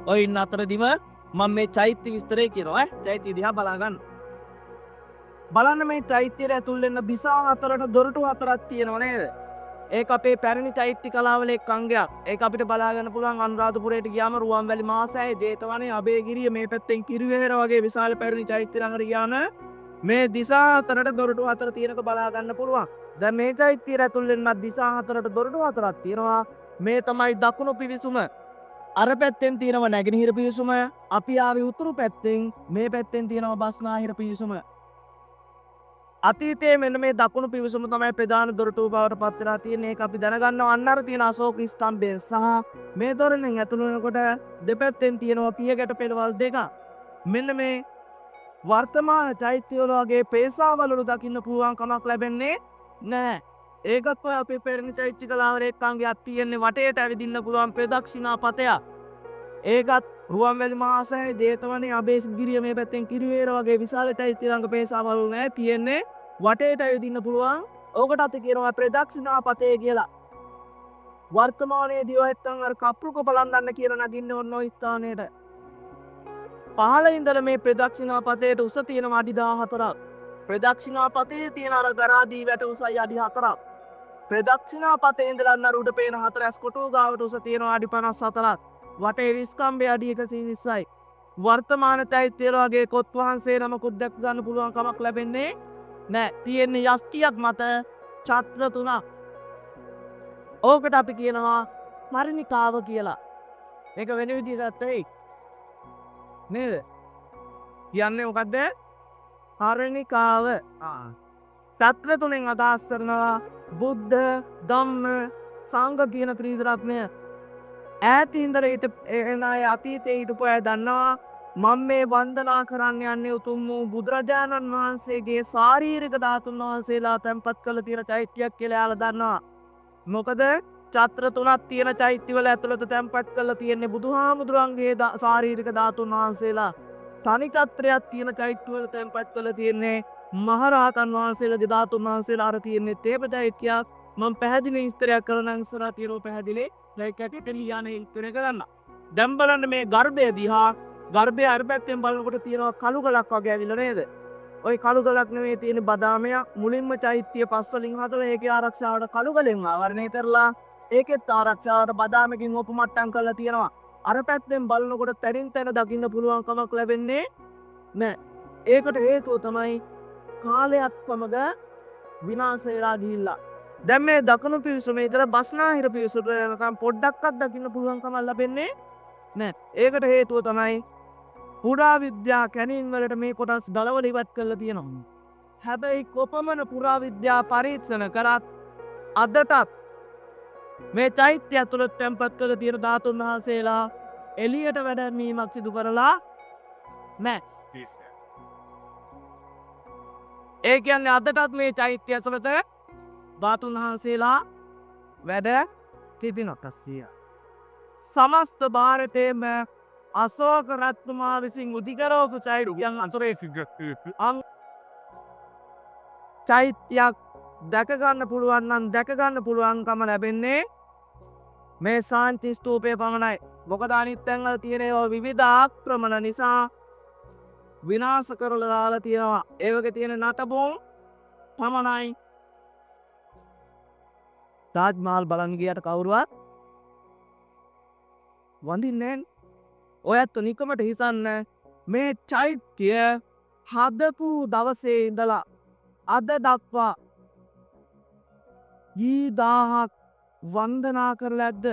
ඔය ඉන්න අතරදිම මම මේ චෛත්‍ය විස්තරය කියනවා චෛත්‍ය දිහා බලා ගන්න. බලන්න මේ චෛත්‍යයට ඇතුල් වෙන්න දිසා හතරට දොරටු හතරක් තියෙනව නේද? ඒක අපේ පැරණි චෛත්‍ය කලාවල එක් අංගයක්. ඒක අපිට බලා ගන්න පුළුවන් අනුරාධපුරයට ගියාම රුවන්වැලි මාසයේ ජේතවනේ අබේගිරිය මේ පැත්තෙන් කිරිවෙහෙර වගේ විශාල පැරණි චෛත්‍ය ළඟට ගියාම මේ දිසා හතරට දොරටු හතර තියෙනක බලා ගන්න පුළුවන්. දැන් මේ චෛත්‍යයට ඇතුල් වෙන්නත් දිසා හතරට දොරටු හතරක් තියෙනවා. මේ තමයි දකුණු පිවිසුම. අර පැත්තෙන් තියෙනවා නැගෙනහිර පිවිසුම. අපි ආවේ උතුරු පැත්තෙන්. මේ පැත්තෙන් තියෙනවා බස්නාහිර පිවිසුම. අතීතයේ මෙන්න මේ දකුණු පිවිසුම තමයි ප්‍රධාන දොරටුව බවට පත් වෙලා තියෙන්නේ. ඒක අපි දැනගන්නවා අන්න අර තියෙන අශෝක ස්තම්භයෙන් සහ මේ දොරෙන් ඇතුළු වෙනකොට දෙපැත්තෙන් තියෙනවා පියගැට පෙළවල් දෙකක්. මෙන්න මේ වර්තමාන චෛත්‍යවල වගේ පේසාවලු දකින්න පුළුවන් කමක් ලැබෙන්නේ නැහැ. ඒකත් ඔය අපේ පැරණි චෛත්‍ය කලාවල එක් අංගයක් තියෙන්නේ වටේට ඇවිදින්න පුළුවන් ප්‍රදක්ෂිණා පතයක්. ඒකත් රුවන්වැලි මාසයේ ජේතවනේ අබේගිරිය මේ පැත්තෙන් කිරිවෙහෙර වගේ විශාල චෛත්‍ය ළඟ පේසාවලු නැහැ. තියෙන්නේ වටේට ඇවිදින්න පුළුවන්. ඕකට අපි කියනවා ප්‍රදක්ෂිණා පතේ කියලා. වර්තමානයේදී ඔය නැත්තම් අර කප්රුක බලන්දන්න කියලා නගින්න ඕන ඔය ස්ථානයේට. පහළ ඉඳලා මේ ප්‍රදක්ෂිණා පතේට උස තියෙනවා අඩි 14ක්. ප්‍රදක්ෂිණා පතේ තියෙන අර ගරාදී වැට උසයි අඩි 4ක්. ප්‍රදක්ෂිණා පතේ ඉඳලා අන්න උඩ පේන හතරස් කොටුව ගාවට උස තියෙනවා අඩි 54ක්. වටේ විස්කම්බේ අඩි 120යි. වර්තමාන චෛත්‍යවල වගේ කොත් වහන්සේ නමකුත් දැක් ගන්න පුළුවන් කමක් ලැබෙන්නේ නැහැ. තියෙන්නේ යෂ්ටියක් මත ඡත්‍ර තුනක්. ඕකට අපි කියනවා මරිනිකාව කියලා. මේක වෙන විදිහකට ඇයි නේද? කියන්නේ මොකද්ද? මරිනිකාව. ඡත්‍ර තුනෙන් අදහස් කරනවා බුද්ධ, ධම්ම, සංඝ කියන ත්‍රිවිධ රත්නය. ඈත ඉඳලා එන අය අතීතයේ හිටපු අය දන්නවා මම මේ වන්දනා කරන්න යන්නේ උතුම් වූ බුදුරජාණන් වහන්සේගේ ශාරීරික ධාතුන් වහන්සේලා තැන්පත් කළ තියෙන චෛත්‍යයක් කියලා යාලා දන්නවා. මොකද ඡත්‍ර තුනක් තියෙන චෛත්‍යවල ඇතුළත තැන්පත් කරලා තියෙන්නේ බුදුහාමුදුරන්ගේ ශාරීරික ධාතුන් වහන්සේලා. තනි ඡත්‍රයක් තියෙන චෛත්‍යවල තැන්පත් කරලා තියෙන්නේ මහරහතන් වහන්සේලාගේ ධාතුන් වහන්සේලා. අර තියෙන්නේ තේප චෛත්‍යයක්. මම පැහැදිලි විස්තරයක් කරනවා ඉස්සරහ තියෙනවා පැහැදිලි. ලයික් ඇටි ටෙලියානේ විස්තර කරන්න. දැන් බලන්න මේ ගර්භය දිහා. ගර්භය අර පැත්තෙන් බලනකොට තියෙනවා කළු ගලක් වගේ ඇවිල්ලා නේද? ওই කළු ගලක් නෙවෙයි තියෙන්නේ බදාමයක්. මුලින්ම චෛත්‍ය පස්වලින් හදලා ඒකේ ආරක්ෂාවට කළු ගලෙන් ආවරණය කරලා ඒකෙත් ආරක්ෂාවට බදාමකින් ඔපමට්ටම් කරලා තියෙනවා. අර පැත්තෙන් බලනකොට තැනින් තැන දකින්න පුළුවන් කමක් ලැබෙන්නේ නැහැ. ඒකට හේතුව තමයි කාලයක් සමග විනාශ වෙලා ගිහිල්ලා. දැන් මේ දකුණු පිවිසුමේ ඉතල බස්නාහිර පිවිසුමට යනකම් පොඩ්ඩක්වත් දකින්න පුළුවන් කමක් ලැබෙන්නේ නැහැ. ඒකට හේතුව තමයි පුරාවිද්‍යා කැණීම් වලට මේ කොටස් ගලවලා ඉවත් කරලා තියෙනවා. හැබැයි කොපමණ පුරාවිද්‍යා පරීක්ෂණ කරත් අදටත් මේ චෛත්‍ය ඇතුළත තැන්පත් කරලා තියෙන ධාතුන් වහන්සේලා එළියට වැඩමීමක් සිදු කරලා නැහැ. ඒ කියන්නේ අදටත් මේ චෛත්‍ය ඇතුළත ධාතුන් වහන්සේලා වැඩ තිබෙන කස්සිය. සමස්ත භාරතයේම අශෝක රජතුමා විසින් උදිකරවපු චෛත්‍යයන් අතුරේ චෛත්‍යයක් දැකගන්න පුළුවන් නම් දැකගන්න පුළුවන්කම ලැබෙන්නේ මේ සාංචි ස්තූපය පමණයි. මොකද අනිත් තැන්වල තියෙන ඒවා විවිධ ආක්‍රමණ නිසා විනාශ කරලා දාලා තියෙනවා. ඒ වගේ තියෙන නටබුන් පමණයි. තාජ් මහල් බලන්න ගියට කවුරුවත් වඳින්නේ නැහැ. ඔයත් නිකමට හිතන්න මේ චෛත්‍ය හදපු දවසේ ඉඳලා අද දක්වා ඊ 1000ක් වන්දනා කරලා ඇද්ද?